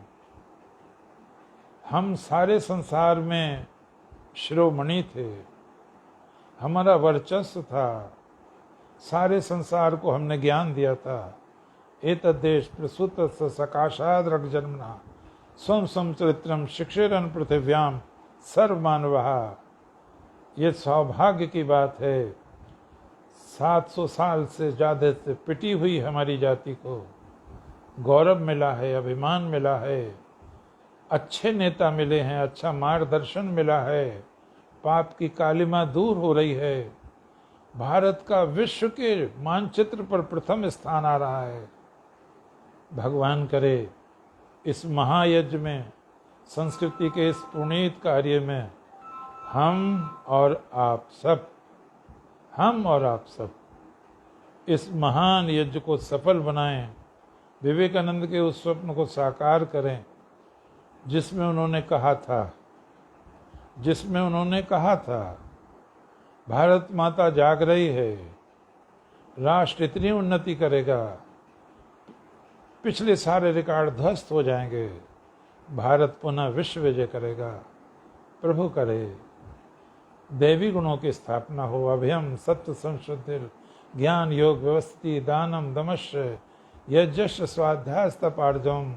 हम सारे संसार में शिरोमणि थे, हमारा वर्चस्व था, सारे संसार को हमने ज्ञान दिया था। एतद्देश प्रसूत सकाशाद रग जन्मना स्वम समचरित्रम शिक्षेरन पृथिव्याम सर्वमानवः। ये सौभाग्य की बात है, 700 साल से ज़्यादा से पिटी हुई हमारी जाति को गौरव मिला है, अभिमान मिला है, अच्छे नेता मिले हैं, अच्छा मार्गदर्शन मिला है, पाप की कालिमा दूर हो रही है, भारत का विश्व के मानचित्र पर प्रथम स्थान आ रहा है। भगवान करे इस महायज्ञ में, संस्कृति के इस पुनीत कार्य में हम और आप सब इस महान यज्ञ को सफल बनाएं, विवेकानंद के उस स्वप्न को साकार करें जिसमें उन्होंने कहा था भारत माता जाग रही है, राष्ट्र इतनी उन्नति करेगा, पिछले सारे रिकॉर्ड ध्वस्त हो जाएंगे, भारत पुनः विश्व विजय करेगा। प्रभु करे दैवी गुणों की स्थापना हो। अभयम सत्य संशुद्धि ज्ञान योग व्यवस्थिति दानम दमश्य यजश स्वाध्यास्तपार्जम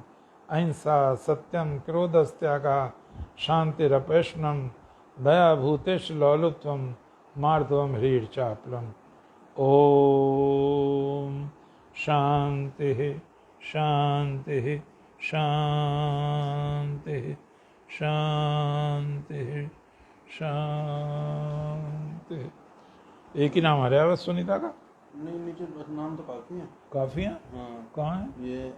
अहिंसा सत्यम क्रोधस्त्यागा शांतिरपैष्णम दया भूतेश लौलुत्वम मार्दवम ह्रीड चापलम। ओम शांति शांति शांति शांति शांति। एक ही नाम आ रहा है बस सुनीता का? नहीं, नीचे नाम तो काफी है। काफी है? हाँ, कहाँ है? ये